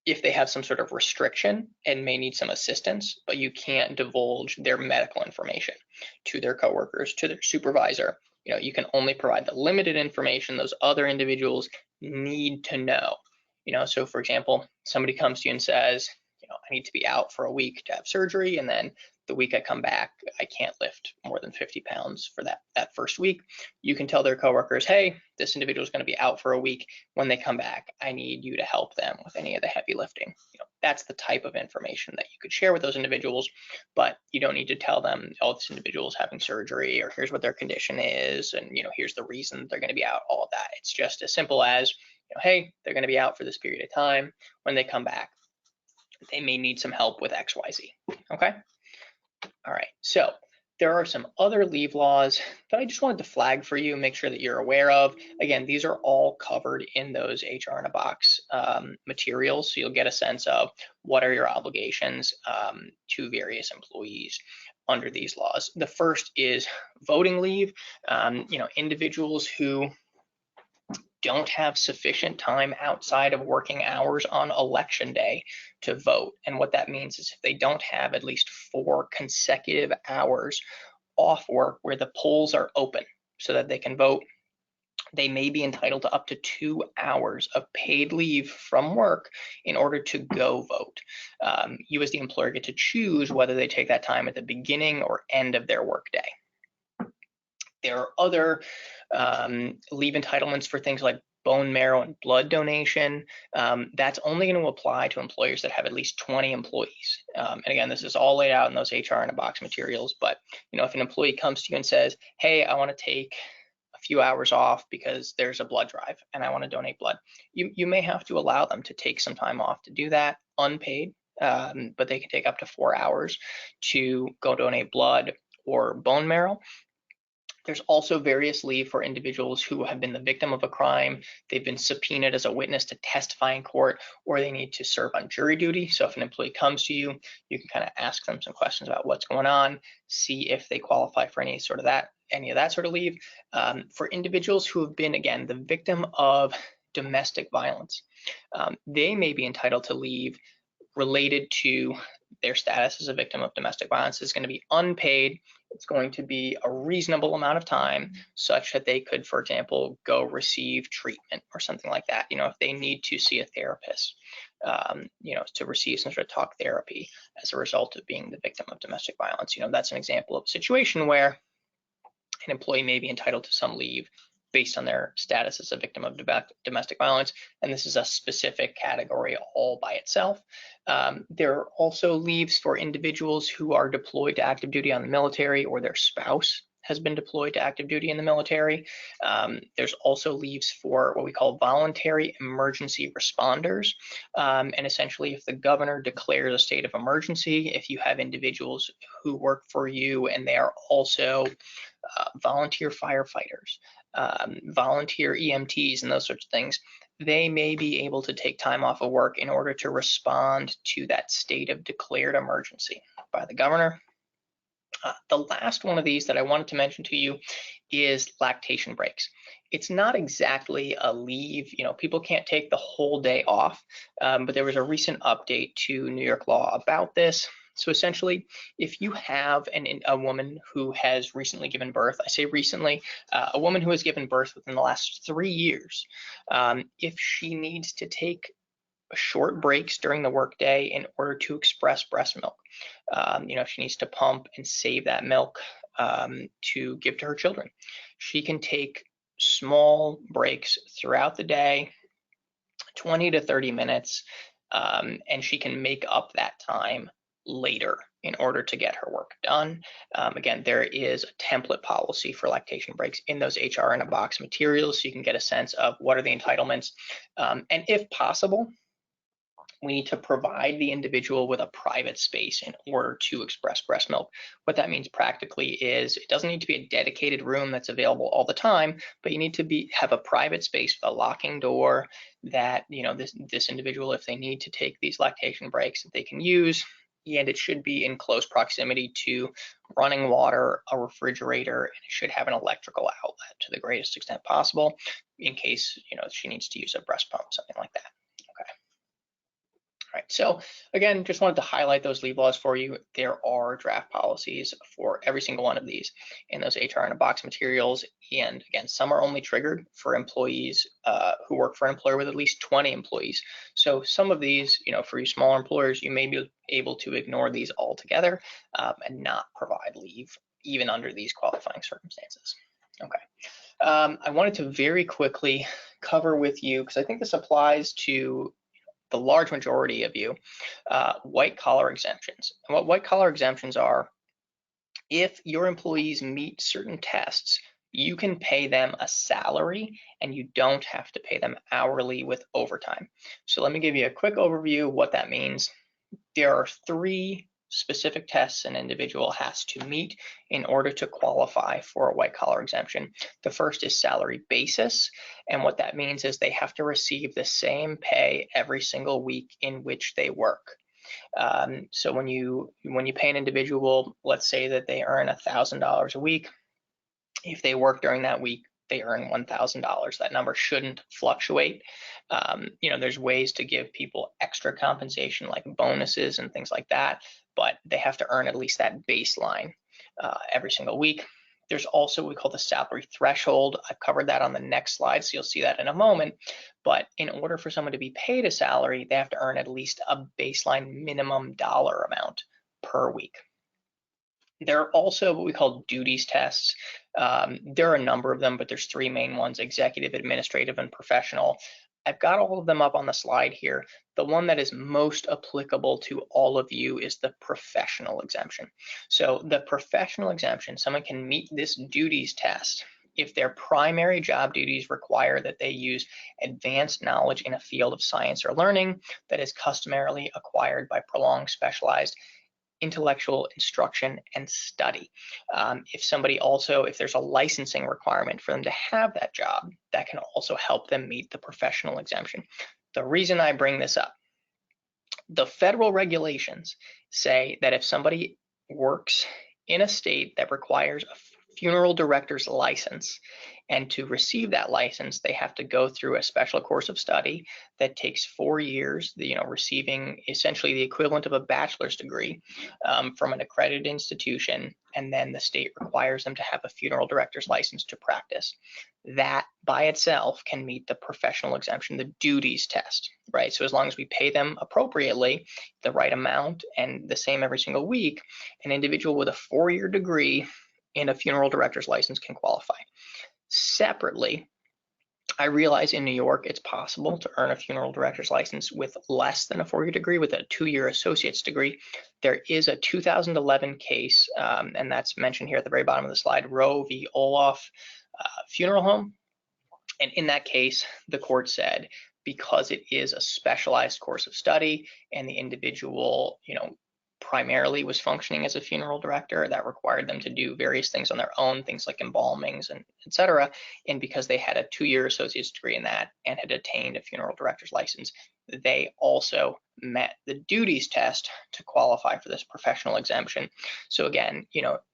if they have some sort of restriction and may need some assistance, but you can't divulge their medical information to their coworkers, to their supervisor. You can only provide the limited information those other individuals need to know. So for example, somebody comes to you and says, I need to be out for a week to have surgery, and then the week I come back, I can't lift more than 50 pounds for that first week. You can tell their coworkers, hey, this individual is going to be out for a week. When they come back, I need you to help them with any of the heavy lifting. That's the type of information that you could share with those individuals, but you don't need to tell them, oh, this individual is having surgery, or here's what their condition is, and here's the reason they're going to be out, all of that. It's just as simple as, hey, they're going to be out for this period of time. When they come back, they may need some help with XYZ. Okay. All right. So there are some other leave laws that I just wanted to flag for you, make sure that you're aware of. Again, these are all covered in those HR in a Box materials, so you'll get a sense of what are your obligations to various employees under these laws. The first is voting leave. Individuals who don't have sufficient time outside of working hours on election day to vote. And what that means is if they don't have at least 4 consecutive hours off work where the polls are open so that they can vote, they may be entitled to up to 2 hours of paid leave from work in order to go vote. You as the employer get to choose whether they take that time at the beginning or end of their workday. There are other leave entitlements for things like bone marrow and blood donation. That's only going to apply to employers that have at least 20 employees. And again, this is all laid out in those HR in a Box materials. But if an employee comes to you and says, "Hey, I want to take a few hours off because there's a blood drive and I want to donate blood," you may have to allow them to take some time off to do that, unpaid. But they can take up to 4 hours to go donate blood or bone marrow. There's also various leave for individuals who have been the victim of a crime. They've been subpoenaed as a witness to testify in court, or they need to serve on jury duty. So if an employee comes to you, you can kind of ask them some questions about what's going on, see if they qualify for any of that sort of leave. For individuals who have been, again, the victim of domestic violence, they may be entitled to leave related to their status as a victim of domestic violence. Is going to be unpaid. It's going to be a reasonable amount of time such that they could, for example, go receive treatment or something like that. If they need to see a therapist, to receive some sort of talk therapy as a result of being the victim of domestic violence. That's an example of a situation where an employee may be entitled to some leave based on their status as a victim of domestic violence, and this is a specific category all by itself. There are also leaves for individuals who are deployed to active duty on the military, or their spouse has been deployed to active duty in the military. There's also leaves for what we call voluntary emergency responders, and essentially if the governor declares a state of emergency, if you have individuals who work for you and they are also volunteer firefighters, volunteer EMTs, and those sorts of things, they may be able to take time off of work in order to respond to that state of declared emergency by the governor. The last one of these that I wanted to mention to you is lactation breaks. It's not exactly a leave, people can't take the whole day off, but there was a recent update to New York law about this. So essentially, if you have a woman who has recently given birth, I say recently, a woman who has given birth within the last 3 years, if she needs to take short breaks during the workday in order to express breast milk, if she needs to pump and save that milk to give to her children, she can take small breaks throughout the day, 20 to 30 minutes, and she can make up that time later in order to get her work done. Again, there is a template policy for lactation breaks in those HR in a Box materials, so you can get a sense of what are the entitlements. And if possible, we need to provide the individual with a private space in order to express breast milk. What that means practically is it doesn't need to be a dedicated room that's available all the time, but you need to have a private space with a locking door that this individual, if they need to take these lactation breaks, that they can use. And it should be in close proximity to running water, a refrigerator, and it should have an electrical outlet to the greatest extent possible in case she needs to use a breast pump, something like that. Okay. All right, so again, just wanted to highlight those leave laws for you. There are draft policies for every single one of these in those HR in a Box materials. And again, some are only triggered for employees who work for an employer with at least 20 employees. So some of these, for you smaller employers, you may be able to ignore these altogether and not provide leave even under these qualifying circumstances. Okay. I wanted to very quickly cover with you, because I think this applies to the large majority of you, white collar exemptions. And what white collar exemptions are, if your employees meet certain tests, you can pay them a salary and you don't have to pay them hourly with overtime. So let me give you a quick overview of what that means. there are three specific tests an individual has to meet in order to qualify for a white collar exemption. The first is salary basis, and what that means is they have to receive the same pay every single week in which they work. So when you pay an individual, let's say that they earn $1,000 a week, if they work during that week, they earn $1,000. That number shouldn't fluctuate. There's ways to give people extra compensation like bonuses and things like that, but they have to earn at least that baseline every single week. There's also what we call the salary threshold. I've covered that on the next slide, so you'll see that in a moment. But in order for someone to be paid a salary, they have to earn at least a baseline minimum dollar amount per week. There are also what we call duties tests. There are a number of them, but there's three main ones: executive, administrative, and professional. I've got all of them up on the slide here. The one that is most applicable to all of you is the professional exemption. So the professional exemption, someone can meet this duties test if their primary job duties require that they use advanced knowledge in a field of science or learning that is customarily acquired by prolonged specialized intellectual instruction and study. If there's a licensing requirement for them to have that job, that can also help them meet the professional exemption. The reason I bring this up, the federal regulations say that if somebody works in a state that requires a funeral director's license, and to receive that license, they have to go through a special course of study that takes 4 years, receiving essentially the equivalent of a bachelor's degree from an accredited institution, and then the state requires them to have a funeral director's license to practice. That by itself can meet the professional exemption, the duties test, right? So as long as we pay them appropriately, the right amount, and the same every single week, an individual with a 4-year degree in a funeral director's license can qualify. Separately, I realize in New York it's possible to earn a funeral director's license with less than a 4-year degree, with a 2-year associate's degree. There is a 2011 case, and that's mentioned here at the very bottom of the slide, Roe v. Olaf Funeral Home. And in that case, the court said, because it is a specialized course of study and the individual, primarily was functioning as a funeral director, that required them to do various things on their own, things like embalmings and etc. And because they had a 2-year associate's degree in that and had attained a funeral director's license, they also met the duties test to qualify for this professional exemption. So again,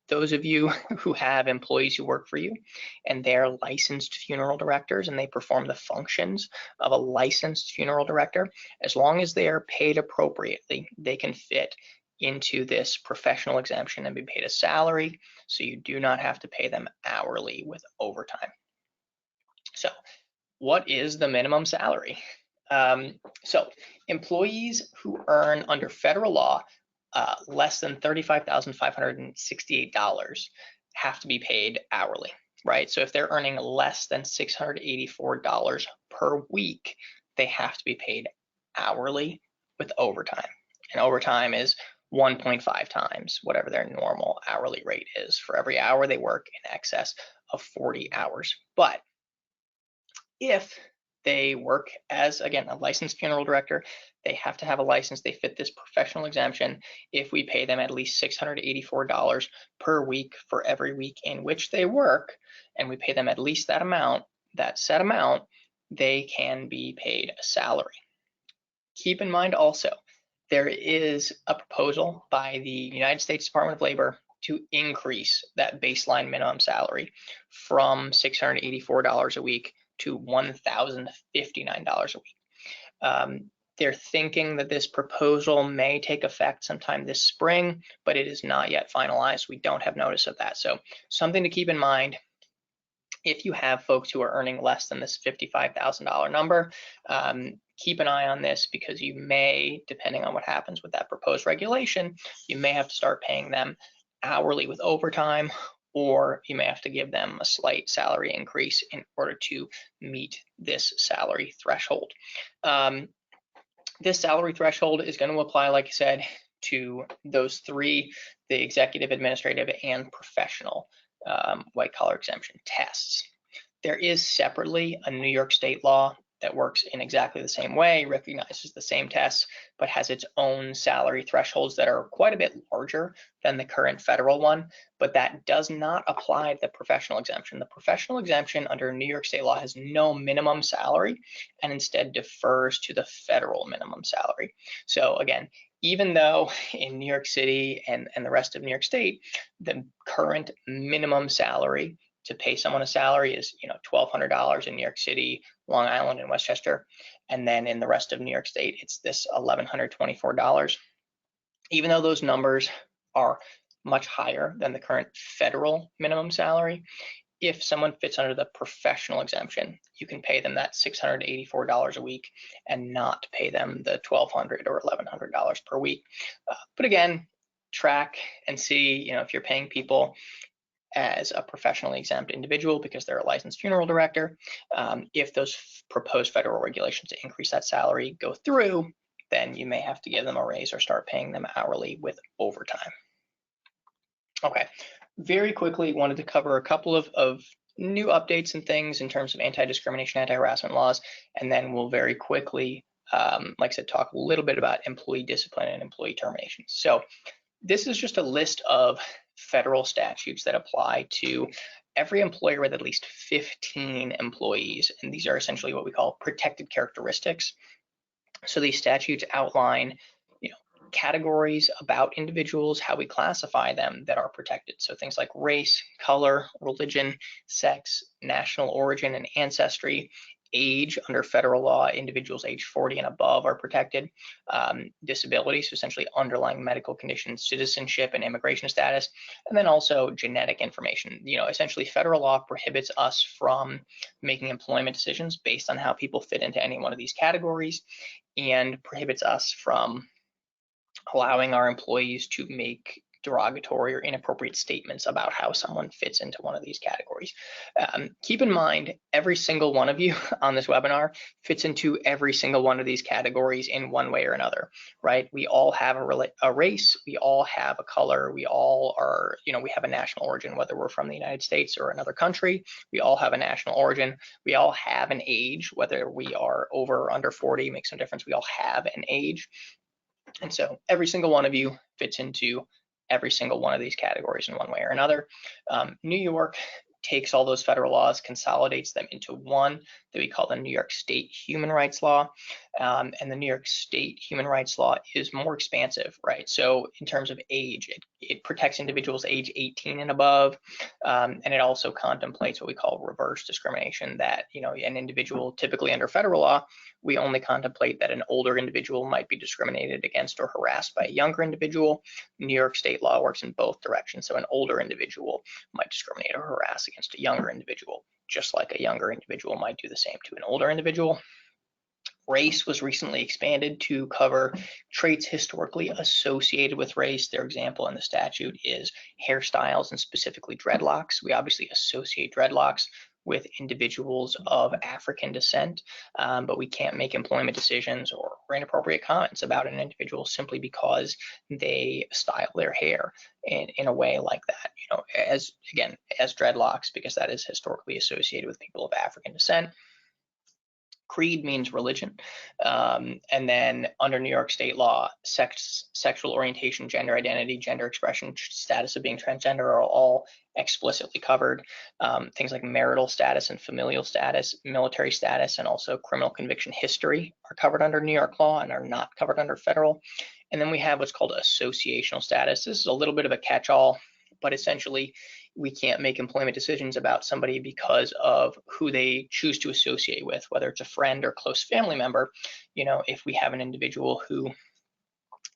those of you who have employees who work for you and they're licensed funeral directors and they perform the functions of a licensed funeral director, as long as they are paid appropriately, they can fit into this professional exemption and be paid a salary, so you do not have to pay them hourly with overtime. So what is the minimum salary? So employees who earn under federal law less than $35,568 have to be paid hourly, right? So if they're earning less than $684 per week, they have to be paid hourly with overtime. And overtime is 1.5 times whatever their normal hourly rate is for every hour they work in excess of 40 hours. But if they work as, again, a licensed funeral director, they have to have a license, they fit this professional exemption. If we pay them at least $684 per week for every week in which they work, and we pay them at least that amount, that set amount, they can be paid a salary. Keep in mind also, there is a proposal by the United States Department of Labor to increase that baseline minimum salary from $684 a week to $1,059 a week. They're thinking that this proposal may take effect sometime this spring, but it is not yet finalized. We don't have notice of that. So something to keep in mind if you have folks who are earning less than this $55,000 number. Keep an eye on this, because you may, depending on what happens with that proposed regulation, you may have to start paying them hourly with overtime, or you may have to give them a slight salary increase in order to meet this salary threshold. This salary threshold is going to apply, like I said, to those three, the executive, administrative, and professional white collar exemption tests. There is separately a New York state law that works in exactly the same way, recognizes the same tests, but has its own salary thresholds that are quite a bit larger than the current federal one, but that does not apply to the professional exemption. The professional exemption under New York state law has no minimum salary and instead defers to the federal minimum salary. So again, even though in New York City and the rest of New York State, the current minimum salary to pay someone a salary is, $1,200 in New York City, Long Island, and Westchester, and then in the rest of New York State, it's this $1,124. Even though those numbers are much higher than the current federal minimum salary, if someone fits under the professional exemption, you can pay them that $684 a week and not pay them the $1,200 or $1,100 per week. But again, track and see, if you're paying people as a professionally exempt individual because they're a licensed funeral director. If those proposed federal regulations to increase that salary go through, then you may have to give them a raise or start paying them hourly with overtime. Okay, very quickly wanted to cover a couple of new updates and things in terms of anti-discrimination, anti-harassment laws, and then we'll very quickly, like I said, talk a little bit about employee discipline and employee terminations. So this is just a list of federal statutes that apply to every employer with at least 15 employees, and these are essentially what we call protected characteristics. So these statutes outline, categories about individuals, how we classify them that are protected. So things like race, color, religion, sex, national origin, and ancestry. Age, under federal law, individuals age 40 and above are protected. Disability, so essentially underlying medical conditions, citizenship and immigration status, and then also genetic information. Essentially federal law prohibits us from making employment decisions based on how people fit into any one of these categories, and prohibits us from allowing our employees to make derogatory or inappropriate statements about how someone fits into one of these categories. Keep in mind, every single one of you on this webinar fits into every single one of these categories in one way or another, right? We all have a race, we all have a color, we all are, we have a national origin, whether we're from the United States or another country, we all have a national origin, we all have an age, whether we are over or under 40, makes no difference, we all have an age. And so every single one of you fits into every single one of these categories in one way or another. New York takes all those federal laws, consolidates them into one that we call the New York State Human Rights Law. And the New York State Human Rights Law is more expansive, right? So in terms of age, it protects individuals age 18 and above. And it also contemplates what we call reverse discrimination, that, an individual typically under federal law, we only contemplate that an older individual might be discriminated against or harassed by a younger individual. New York state law works in both directions. So an older individual might discriminate or harass against a younger individual, just like a younger individual might do the same to an older individual. Race was recently expanded to cover traits historically associated with race. Their example in the statute is hairstyles and specifically dreadlocks. We obviously associate dreadlocks with individuals of African descent, but we can't make employment decisions or inappropriate comments about an individual simply because they style their hair in a way like that, as dreadlocks, because that is historically associated with people of African descent. Creed means religion. And then under New York state law, sex, sexual orientation, gender identity, gender expression, status of being transgender are all explicitly covered. Things like marital status and familial status, military status, and also criminal conviction history are covered under New York law and are not covered under federal. And then we have what's called associational status. This is a little bit of a catch-all, but essentially we can't make employment decisions about somebody because of who they choose to associate with, whether it's a friend or close family member. If we have an individual who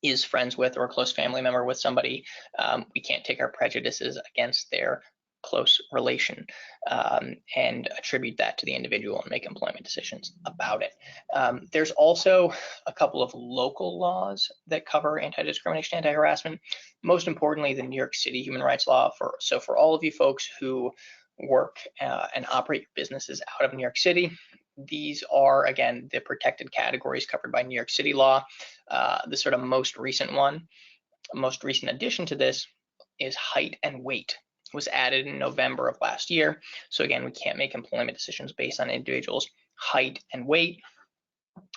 is friends with or a close family member with somebody, we can't take our prejudices against their close relation and attribute that to the individual and make employment decisions about it. There's also a couple of local laws that cover anti-discrimination, anti-harassment. Most importantly, the New York City Human Rights Law. For all of you folks who work and operate businesses out of New York City, these are, again, the protected categories covered by New York City law. The sort of most recent addition to this is height and weight. Was added in November of last year. So again, we can't make employment decisions based on individuals' height and weight.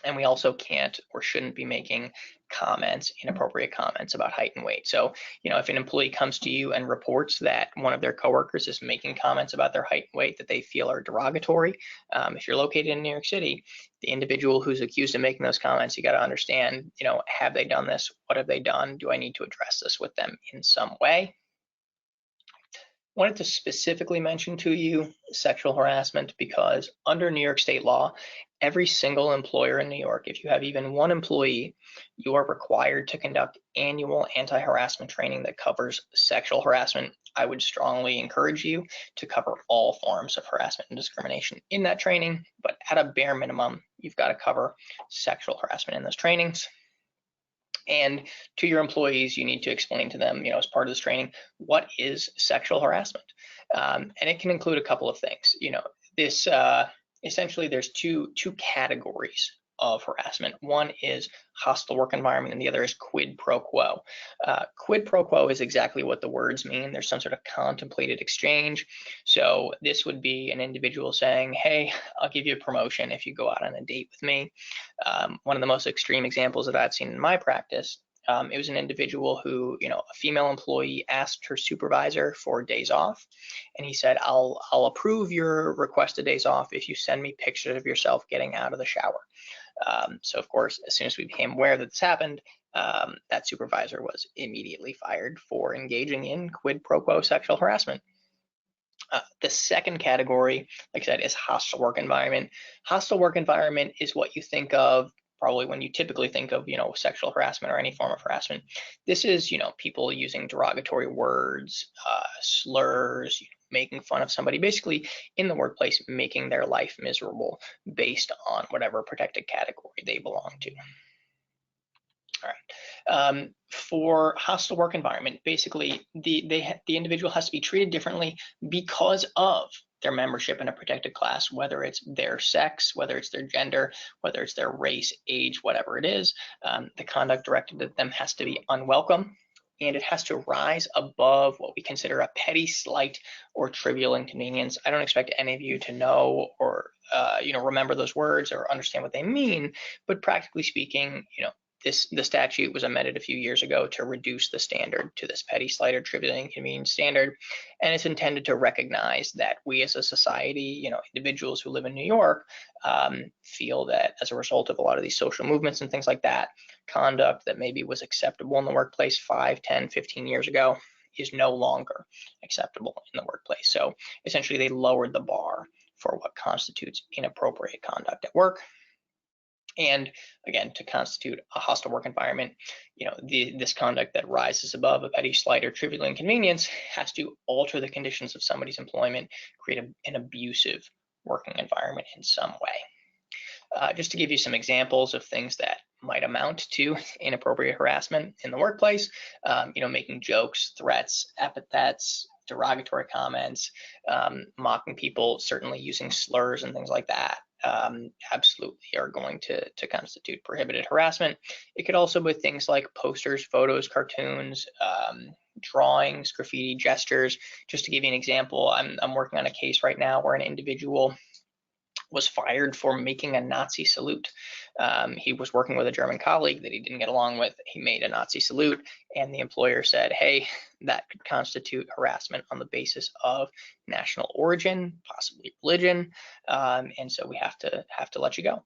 And we also can't or shouldn't be making comments, inappropriate comments about height and weight. So, if an employee comes to you and reports that one of their coworkers is making comments about their height and weight that they feel are derogatory, if you're located in New York City, the individual who's accused of making those comments, you got to understand, have they done this? What have they done? Do I need to address this with them in some way? Wanted to specifically mention to you sexual harassment because under New York state law, every single employer in New York, if you have even one employee, you are required to conduct annual anti-harassment training that covers sexual harassment. I would strongly encourage you to cover all forms of harassment and discrimination in that training, but at a bare minimum, you've got to cover sexual harassment in those trainings. And to your employees, you need to explain to them, as part of this training, what is sexual harassment? And it can include a couple of things. This essentially there's two categories of harassment. One is hostile work environment, and the other is quid pro quo. Quid pro quo is exactly what the words mean. There's some sort of contemplated exchange. So this would be an individual saying, hey, I'll give you a promotion if you go out on a date with me. One of the most extreme examples that I've seen in my practice, it was an individual who, a female employee asked her supervisor for days off, and he said, I'll approve your requested days off if you send me pictures of yourself getting out of the shower. So of course, as soon as we became aware that this happened, that supervisor was immediately fired for engaging in quid pro quo sexual harassment. The second category, like I said, is hostile work environment. Hostile work environment is what you think of probably when you typically think of, sexual harassment or any form of harassment. This is, people using derogatory words, slurs, making fun of somebody, basically in the workplace, making their life miserable based on whatever protected category they belong to. All right. For hostile work environment, basically the individual has to be treated differently because of their membership in a protected class, whether it's their sex, whether it's their gender, whether it's their race, age, whatever it is. The conduct directed at them has to be unwelcome, and it has to rise above what we consider a petty slight or trivial inconvenience. I don't expect any of you to know or remember those words or understand what they mean, but practically speaking, the statute was amended a few years ago to reduce the standard to this petty slight or trivial inconvenience standard, and it's intended to recognize that we as a society, individuals who live in New York, feel that as a result of a lot of these social movements and things like that, conduct that maybe was acceptable in the workplace 5, 10, 15 years ago is no longer acceptable in the workplace. So essentially they lowered the bar for what constitutes inappropriate conduct at work. And again, to constitute a hostile work environment, this conduct that rises above a petty slight or trivial inconvenience has to alter the conditions of somebody's employment, create an abusive working environment in some way. Just to give you some examples of things that might amount to inappropriate harassment in the workplace, making jokes, threats, epithets, derogatory comments, mocking people, certainly using slurs and things like that. Absolutely are going to constitute prohibited harassment. It could also be things like posters, photos, cartoons, drawings, graffiti, gestures. Just to give you an example, I'm working on a case right now where an individual was fired for making a Nazi salute. He was working with a German colleague that he didn't get along with. He made a Nazi salute, and the employer said, hey, that could constitute harassment on the basis of national origin, possibly religion, and so we have to let you go.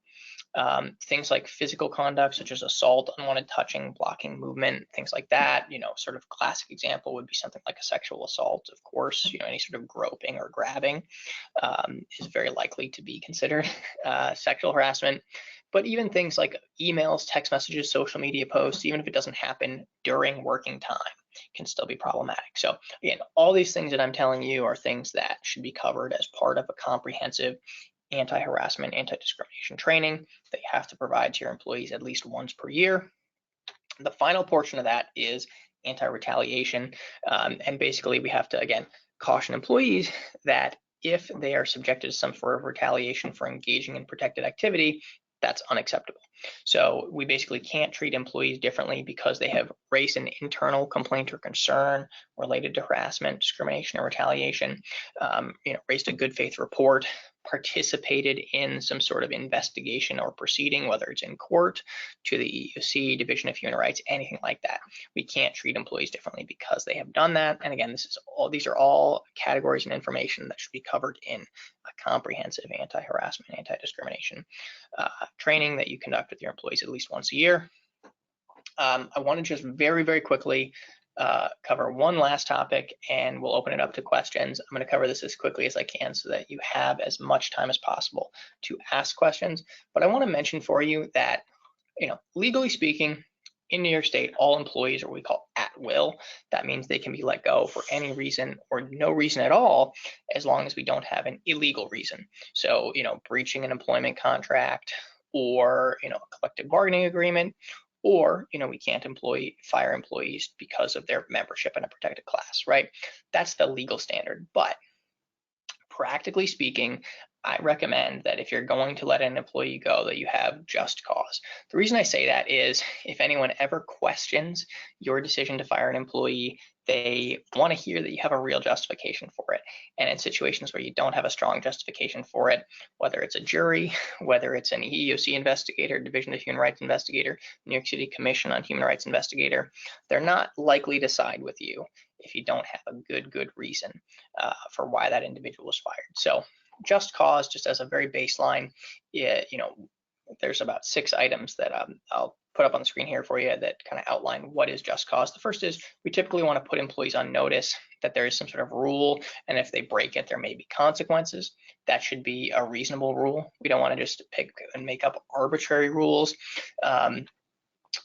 Things like physical conduct, such as assault, unwanted touching, blocking movement, things like that. Sort of classic example would be something like a sexual assault. Of course, any sort of groping or grabbing is very likely to be considered sexual harassment. But even things like emails, text messages, social media posts, even if it doesn't happen during working time, can still be problematic. So again, all these things that I'm telling you are things that should be covered as part of a comprehensive anti-harassment, anti-discrimination training that you have to provide to your employees at least once per year. The final portion of that is anti-retaliation. And basically we have to, again, caution employees that if they are subjected to some sort of retaliation for engaging in protected activity, that's unacceptable. So we basically can't treat employees differently because they have raised an internal complaint or concern related to harassment, discrimination, or retaliation, raised a good faith report, participated in some sort of investigation or proceeding, whether it's in court, to the EEOC, Division of Human Rights, anything like that. We can't treat employees differently because they have done that. And again, these are all categories and information that should be covered in a comprehensive anti-harassment, anti-discrimination training that you conduct with your employees at least once a year. I want to just very, very quickly cover one last topic, and we'll open it up to questions. I'm going to cover this as quickly as I can so that you have as much time as possible to ask questions. But I want to mention for you that, legally speaking, in New York State, all employees are what we call at will. That means they can be let go for any reason or no reason at all, as long as we don't have an illegal reason. So, breaching an employment contract, or, a collective bargaining agreement, or, we can't fire employees because of their membership in a protected class, right? That's the legal standard. But practically speaking, I recommend that if you're going to let an employee go, that you have just cause. The reason I say that is if anyone ever questions your decision to fire an employee, they want to hear that you have a real justification for it. And in situations where you don't have a strong justification for it, whether it's a jury, whether it's an EEOC investigator, Division of Human Rights investigator, New York City Commission on Human Rights investigator, they're not likely to side with you if you don't have a good reason for why that individual was fired. So just cause, just as a very baseline, there's about 6 items that I'll put up on the screen here for you that kind of outline what is just cause. The first is we typically want to put employees on notice that there is some sort of rule, and if they break it, there may be consequences. That should be a reasonable rule. We don't want to just pick and make up arbitrary rules.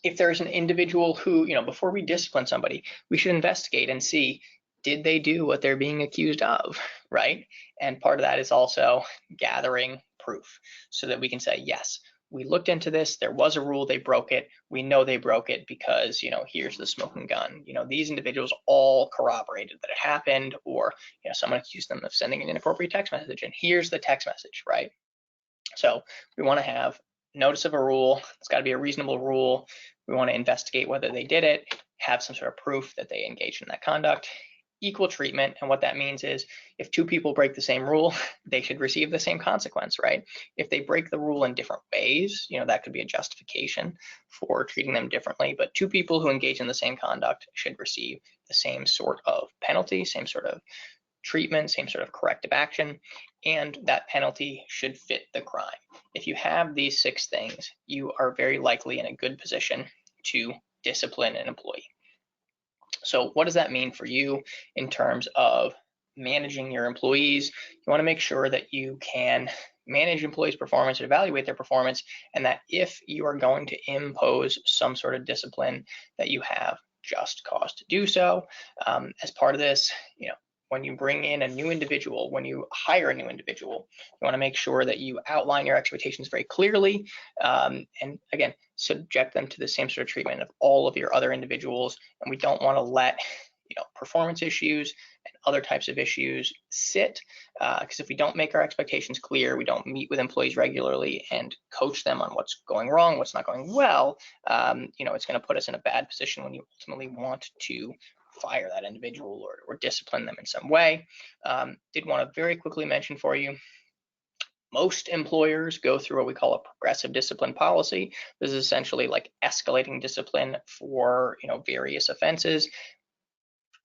If there's an individual who, before we discipline somebody, we should investigate and see, did they do what they're being accused of, right? And part of that is also gathering proof so that we can say, yes, we looked into this, there was a rule, they broke it, we know they broke it because, here's the smoking gun. These individuals all corroborated that it happened, or, someone accused them of sending an inappropriate text message, and here's the text message, right? So we want to have notice of a rule. It's got to be a reasonable rule. We want to investigate whether they did it, have some sort of proof that they engaged in that conduct. Equal treatment, and what that means is if 2 people break the same rule, they should receive the same consequence, right? If they break the rule in different ways, that could be a justification for treating them differently, but 2 people who engage in the same conduct should receive the same sort of penalty, same sort of treatment, same sort of corrective action, and that penalty should fit the crime. If you have these 6 things, you are very likely in a good position to discipline an employee. So what does that mean for you in terms of managing your employees? You want to make sure that you can manage employees' performance and evaluate their performance, and that if you are going to impose some sort of discipline, that you have just cause to do so. As part of this, when you bring in a new individual, when you hire a new individual, you want to make sure that you outline your expectations very clearly, and again, subject them to the same sort of treatment of all of your other individuals. And we don't want to let performance issues and other types of issues sit, because if we don't make our expectations clear, we don't meet with employees regularly and coach them on what's going wrong, what's not going well, it's going to put us in a bad position when you ultimately want to fire that individual or discipline them in some way. Did want to very quickly mention for you, most employers go through what we call a progressive discipline policy. This is essentially like escalating discipline for various offenses.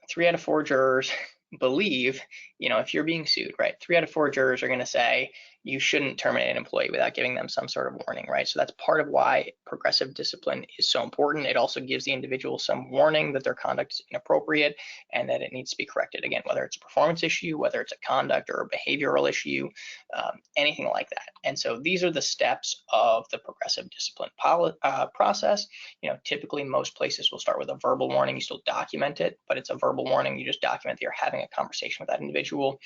3 out of 4 jurors believe, if you're being sued, right, 3 out of 4 jurors are going to say you shouldn't terminate an employee without giving them some sort of warning, right? So that's part of why progressive discipline is so important. It also gives the individual some warning that their conduct is inappropriate and that it needs to be corrected. Again, whether it's a performance issue, whether it's a conduct or a behavioral issue, anything like that. And so these are the steps of the progressive discipline process. Typically most places will start with a verbal warning. You still document it, but it's a verbal warning. You just document that you're having a conversation with that individual.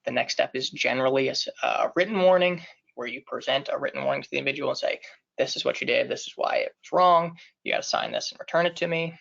The next step is generally a written warning, where you present a written warning to the individual and say, this is what you did, this is why it was wrong, you got to sign this and return it to me.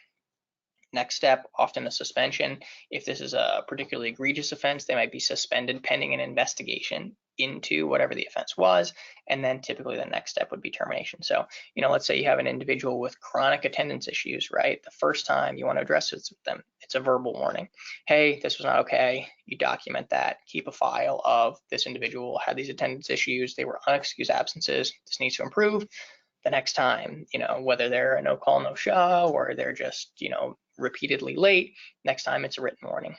Next step, often a suspension. If this is a particularly egregious offense, they might be suspended pending an investigation into whatever the offense was. And then typically the next step would be termination. So, let's say you have an individual with chronic attendance issues, right? The first time you want to address it with them, it's a verbal warning. Hey, this was not okay. You document that, keep a file of this individual had these attendance issues. They were unexcused absences. This needs to improve. The next time, whether they're a no call, no show, or they're just, repeatedly late, next time it's a written warning.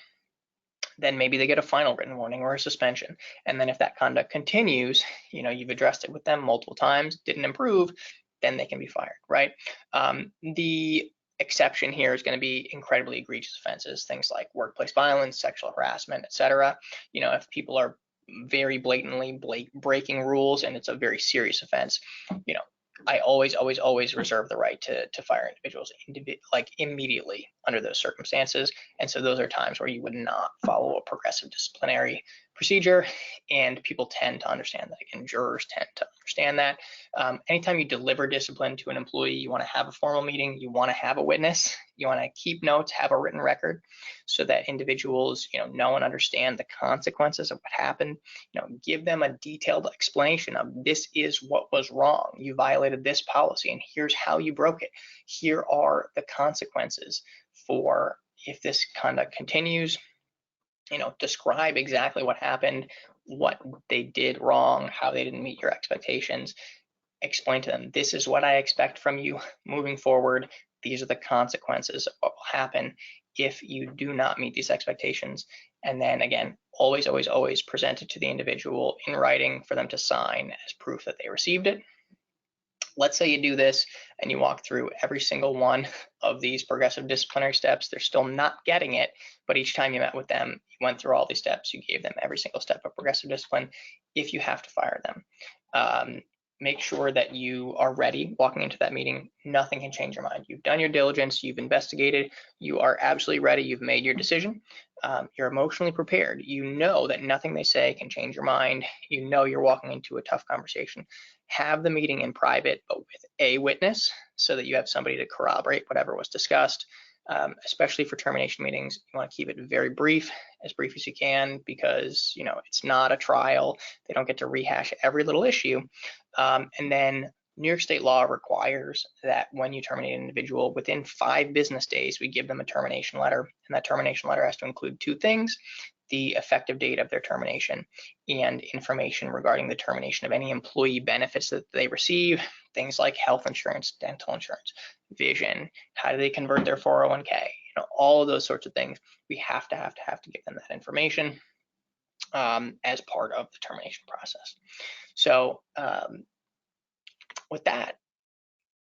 Then maybe they get a final written warning or a suspension. And then if that conduct continues, you've addressed it with them multiple times, didn't improve, then they can be fired, right? The exception here is going to be incredibly egregious offenses, things like workplace violence, sexual harassment, etc. If people are very blatantly breaking rules and it's a very serious offense, I always reserve the right to fire individuals immediately under those circumstances. And so those are times where you would not follow a progressive disciplinary procedure, and people tend to understand that. Again, jurors tend to understand that. Anytime you deliver discipline to an employee, you want to have a formal meeting, you want to have a witness, you want to keep notes, have a written record, so that individuals, know and understand the consequences of what happened. Give them a detailed explanation of this is what was wrong. You violated this policy, and here's how you broke it. Here are the consequences for if this conduct continues. Describe exactly what happened, what they did wrong, how they didn't meet your expectations. Explain to them, this is what I expect from you moving forward. These are the consequences of what will happen if you do not meet these expectations. And then again, always present it to the individual in writing for them to sign as proof that they received it. Let's say you do this and you walk through every single one of these progressive disciplinary steps. They're still not getting it, but each time you met with them, you went through all these steps, you gave them every single step of progressive discipline. If you have to fire them, make sure that you are ready walking into that meeting. Nothing can change your mind. You've done your diligence, you've investigated, you are absolutely ready, you've made your decision. You're emotionally prepared. You know that nothing they say can change your mind. You know you're walking into a tough conversation. Have the meeting in private, but with a witness, so that you have somebody to corroborate whatever was discussed. Especially for termination meetings, you want to keep it very brief, as brief as you can, because it's not a trial. They don't get to rehash every little issue. And then New York State law requires that when you terminate an individual, within 5 business days, we give them a termination letter. And that termination letter has to include 2 things: the effective date of their termination and information regarding the termination of any employee benefits that they receive, things like health insurance, dental insurance, vision, how do they convert their 401k, all of those sorts of things. We have to give them that information as part of the termination process. So with that,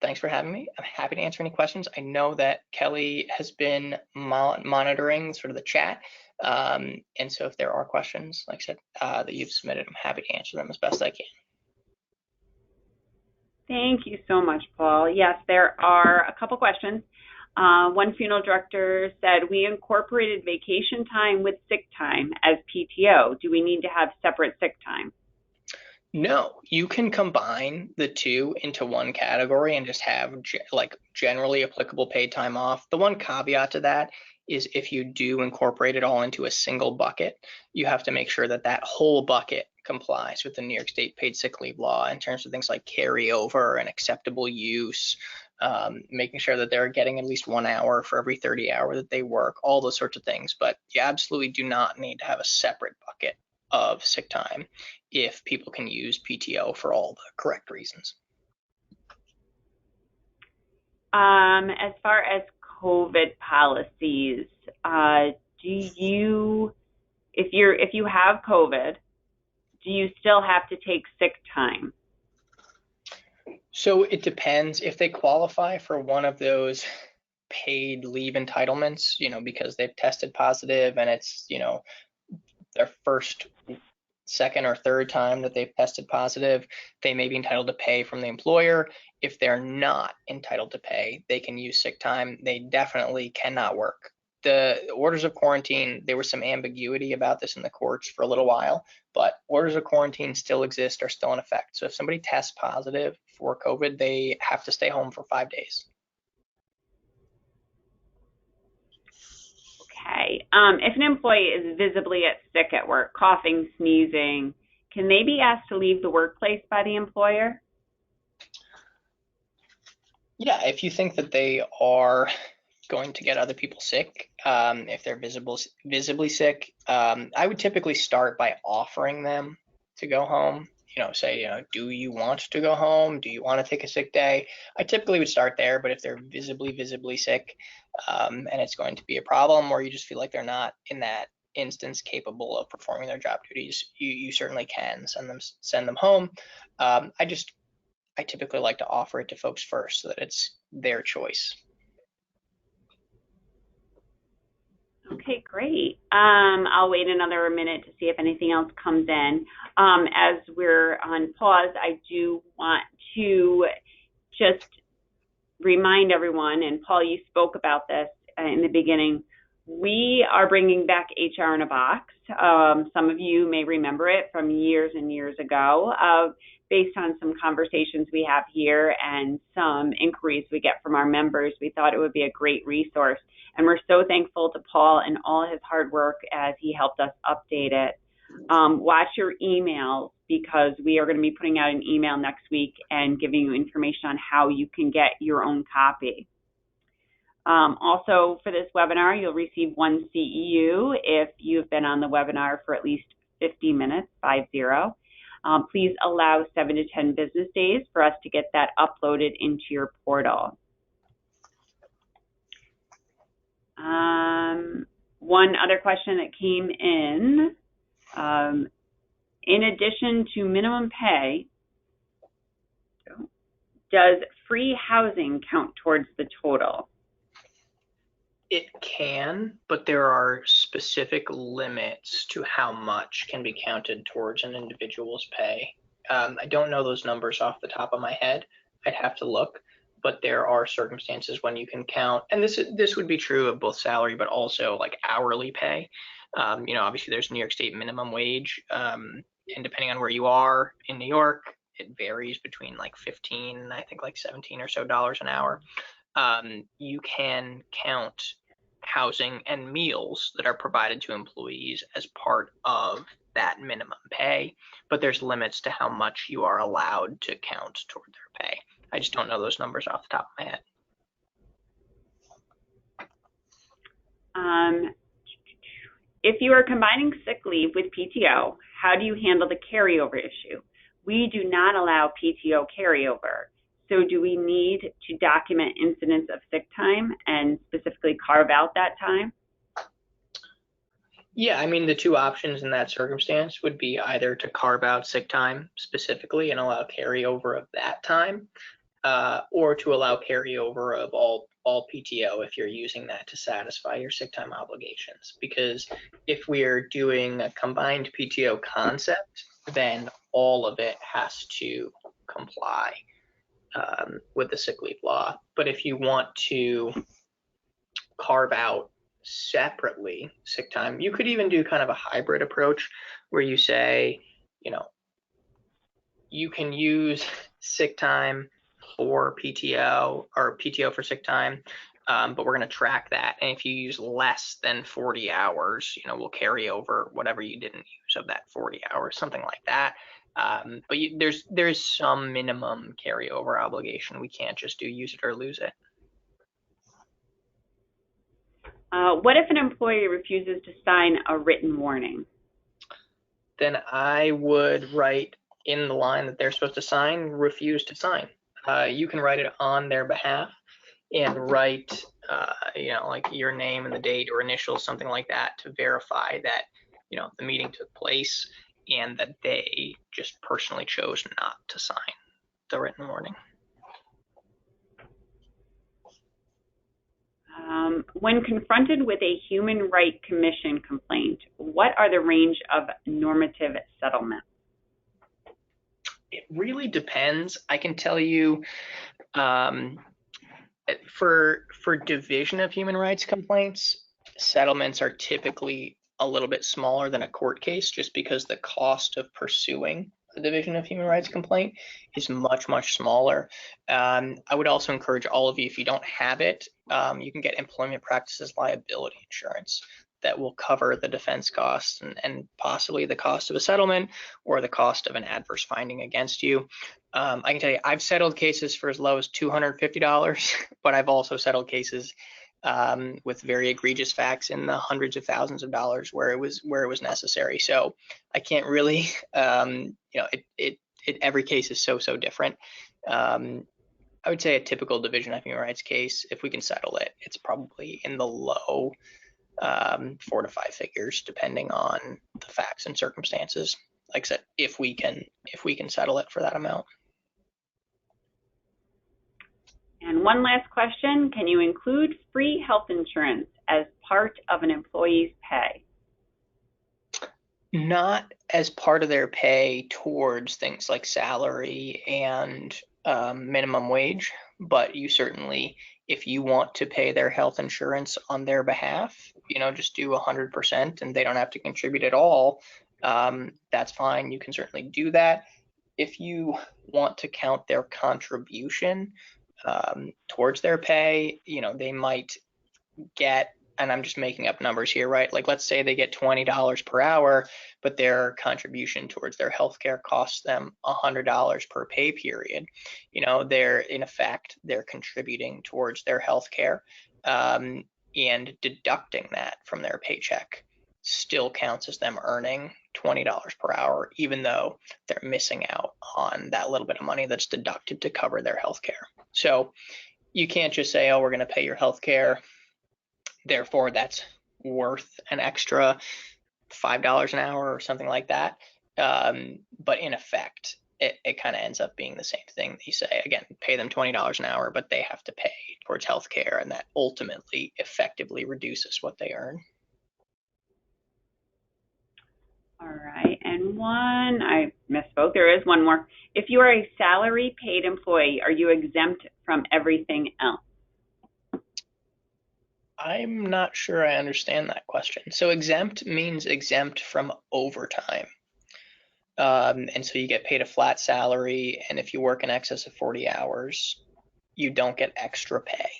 thanks for having me. I'm happy to answer any questions. I know that Kelly has been monitoring sort of the chat. And so if there are questions, like I said, that you've submitted, I'm happy to answer them as best I can. Thank you so much, Paul. Yes, there are a couple questions. One funeral director said, we incorporated vacation time with sick time as PTO. Do we need to have separate sick time? No, you can combine the two into one category and just have generally applicable paid time off. The one caveat to that is if you do incorporate it all into a single bucket, you have to make sure that that whole bucket complies with the New York State paid sick leave law in terms of things like carryover and acceptable use, making sure that they're getting at least 1 hour for every 30 hours that they work, all those sorts of things. But you absolutely do not need to have a separate bucket of sick time if people can use PTO for all the correct reasons. As far as COVID policies, if you have COVID, do you still have to take sick time? So it depends if they qualify for one of those paid leave entitlements, because they've tested positive and it's, their first, second, or third time that they've tested positive, they may be entitled to pay from the employer. If they're not entitled to pay, they can use sick time. They definitely cannot work. The orders of quarantine, there was some ambiguity about this in the courts for a little while, but orders of quarantine still exist, are still in effect. So if somebody tests positive for COVID, they have to stay home for 5 days. Okay. If an employee is visibly sick at work, coughing, sneezing, can they be asked to leave the workplace by the employer? Yeah, if you think that they are going to get other people sick, if they're visibly sick, I would typically start by offering them to go home. Say, do you want to go home? Do you want to take a sick day? I typically would start there, but if they're visibly sick, and it's going to be a problem, or you just feel like they're not in that instance capable of performing their job duties, you certainly can send them home. I typically like to offer it to folks first so that it's their choice. Okay, great. I'll wait another minute to see if anything else comes in. As we're on pause, I do want to just remind everyone, and Paul, you spoke about this in the beginning, we are bringing back HR in a Box. Some of you may remember it from years and years ago. Based on some conversations we have here and some inquiries we get from our members, we thought it would be a great resource. And we're so thankful to Paul and all his hard work as he helped us update it. Watch your emails, because we are going to be putting out an email next week and giving you information on how you can get your own copy. Also, for this webinar, you'll receive one CEU if you've been on the webinar for at least 50 minutes, 50. Please allow 7 to 10 business days for us to get that uploaded into your portal. One other question that came in addition to minimum pay, does free housing count towards the total? It can, but there are specific limits to how much can be counted towards an individual's pay. I don't know those numbers off the top of my head. I'd have to look, but there are circumstances when you can count, and this would be true of both salary, but also like hourly pay. Obviously there's New York State minimum wage, and depending on where you are in New York, it varies between like 15, I think like 17 or so dollars an hour. You can count housing and meals that are provided to employees as part of that minimum pay, but there's limits to how much you are allowed to count toward their pay. I just don't know those numbers off the top of my head. If you are combining sick leave with PTO, how do you handle the carryover issue? We do not allow PTO carryover. So do we need to document incidents of sick time and specifically carve out that time? Yeah, I mean, the two options in that circumstance would be either to carve out sick time specifically and allow carryover of that time, or to allow carryover of all PTO if you're using that to satisfy your sick time obligations. Because if we're doing a combined PTO concept, then all of it has to comply with the sick leave law. But if you want to carve out separately sick time, you could even do kind of a hybrid approach where you say, you can use sick time for PTO or PTO for sick time, but we're going to track that. And if you use less than 40 hours, we'll carry over whatever you didn't use of that 40 hours, something like that. But there's some minimum carryover obligation. We can't just do use it or lose it. What if an employee refuses to sign a written warning? Then I would write in the line that they're supposed to sign, refuse to sign. You can write it on their behalf and write, like your name and the date or initials, something like that, to verify that, the meeting took place and that they just personally chose not to sign the written warning. When confronted with a Human Rights Commission complaint, what are the range of normative settlement? It really depends. I can tell you, for division of human rights complaints, settlements are typically a little bit smaller than a court case, just because the cost of pursuing the Division of Human Rights complaint is much, much smaller. I would also encourage all of you, if you don't have it, you can get employment practices liability insurance that will cover the defense costs and possibly the cost of a settlement or the cost of an adverse finding against you. I can tell you, I've settled cases for as low as $250, but I've also settled cases with very egregious facts in the hundreds of thousands of dollars where it was necessary. So I can't really, every case is so different. I would say a typical Division of Human Rights case, if we can settle it, it's probably in the low 4 to 5 figures, depending on the facts and circumstances. Like I said, if we can settle it for that amount. And one last question, can you include free health insurance as part of an employee's pay? Not as part of their pay towards things like salary and minimum wage, but you certainly, if you want to pay their health insurance on their behalf, just do 100% and they don't have to contribute at all. That's fine. You can certainly do that. If you want to count their contribution towards their pay, they might get, and I'm just making up numbers here, right? Like, let's say they get $20 per hour, but their contribution towards their healthcare costs them $100 per pay period. They're in effect, they're contributing towards their healthcare, and deducting that from their paycheck still counts as them earning $20 per hour, even though they're missing out on that little bit of money that's deducted to cover their healthcare. So you can't just say, oh, we're going to pay your healthcare, therefore that's worth an extra $5 an hour or something like that. But in effect, it kind of ends up being the same thing. You say, again, pay them $20 an hour, but they have to pay towards healthcare, and that ultimately effectively reduces what they earn. All right, and I misspoke, there is one more. If you are a salary paid employee, are you exempt from everything else? I'm not sure I understand that question. So exempt means exempt from overtime. And so you get paid a flat salary, and if you work in excess of 40 hours, you don't get extra pay.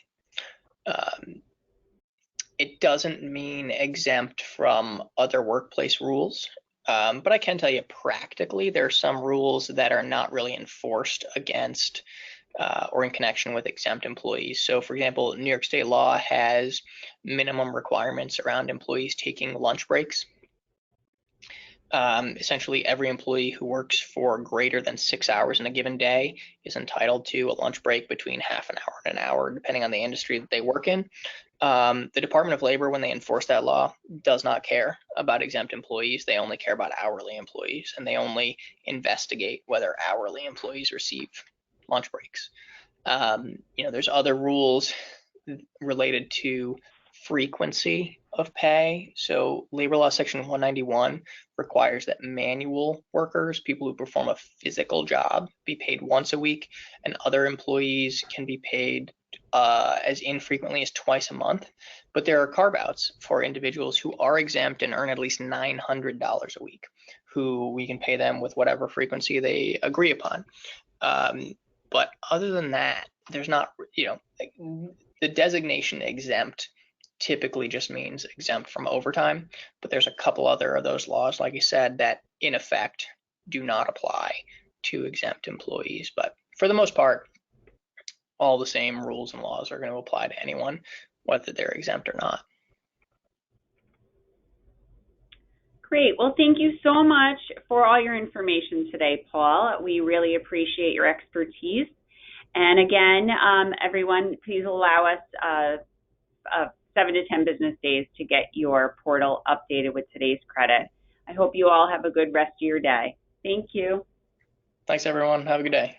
It doesn't mean exempt from other workplace rules. But I can tell you practically, there are some rules that are not really enforced against or in connection with exempt employees. So for example, New York State law has minimum requirements around employees taking lunch breaks. Essentially, every employee who works for greater than 6 hours in a given day is entitled to a lunch break between half an hour and an hour, depending on the industry that they work in. The Department of Labor, when they enforce that law, does not care about exempt employees. They only care about hourly employees, and they only investigate whether hourly employees receive lunch breaks. There's other rules related to frequency of pay. So Labor Law Section 191 requires that manual workers, people who perform a physical job, be paid once a week, and other employees can be paid as infrequently as twice a month. But there are carve-outs for individuals who are exempt and earn at least $900 a week, who we can pay them with whatever frequency they agree upon. But other than that, there's not, the designation exempt typically just means exempt from overtime, but there's a couple other of those laws, like you said, that in effect do not apply to exempt employees. But for the most part, all the same rules and laws are going to apply to anyone, whether they're exempt or not. Great. Well, thank you so much for all your information today, Paul. We really appreciate your expertise. And again, everyone, please allow us 7 to 10 business days to get your portal updated with today's credit. I hope you all have a good rest of your day. Thank you. Thanks, everyone. Have a good day.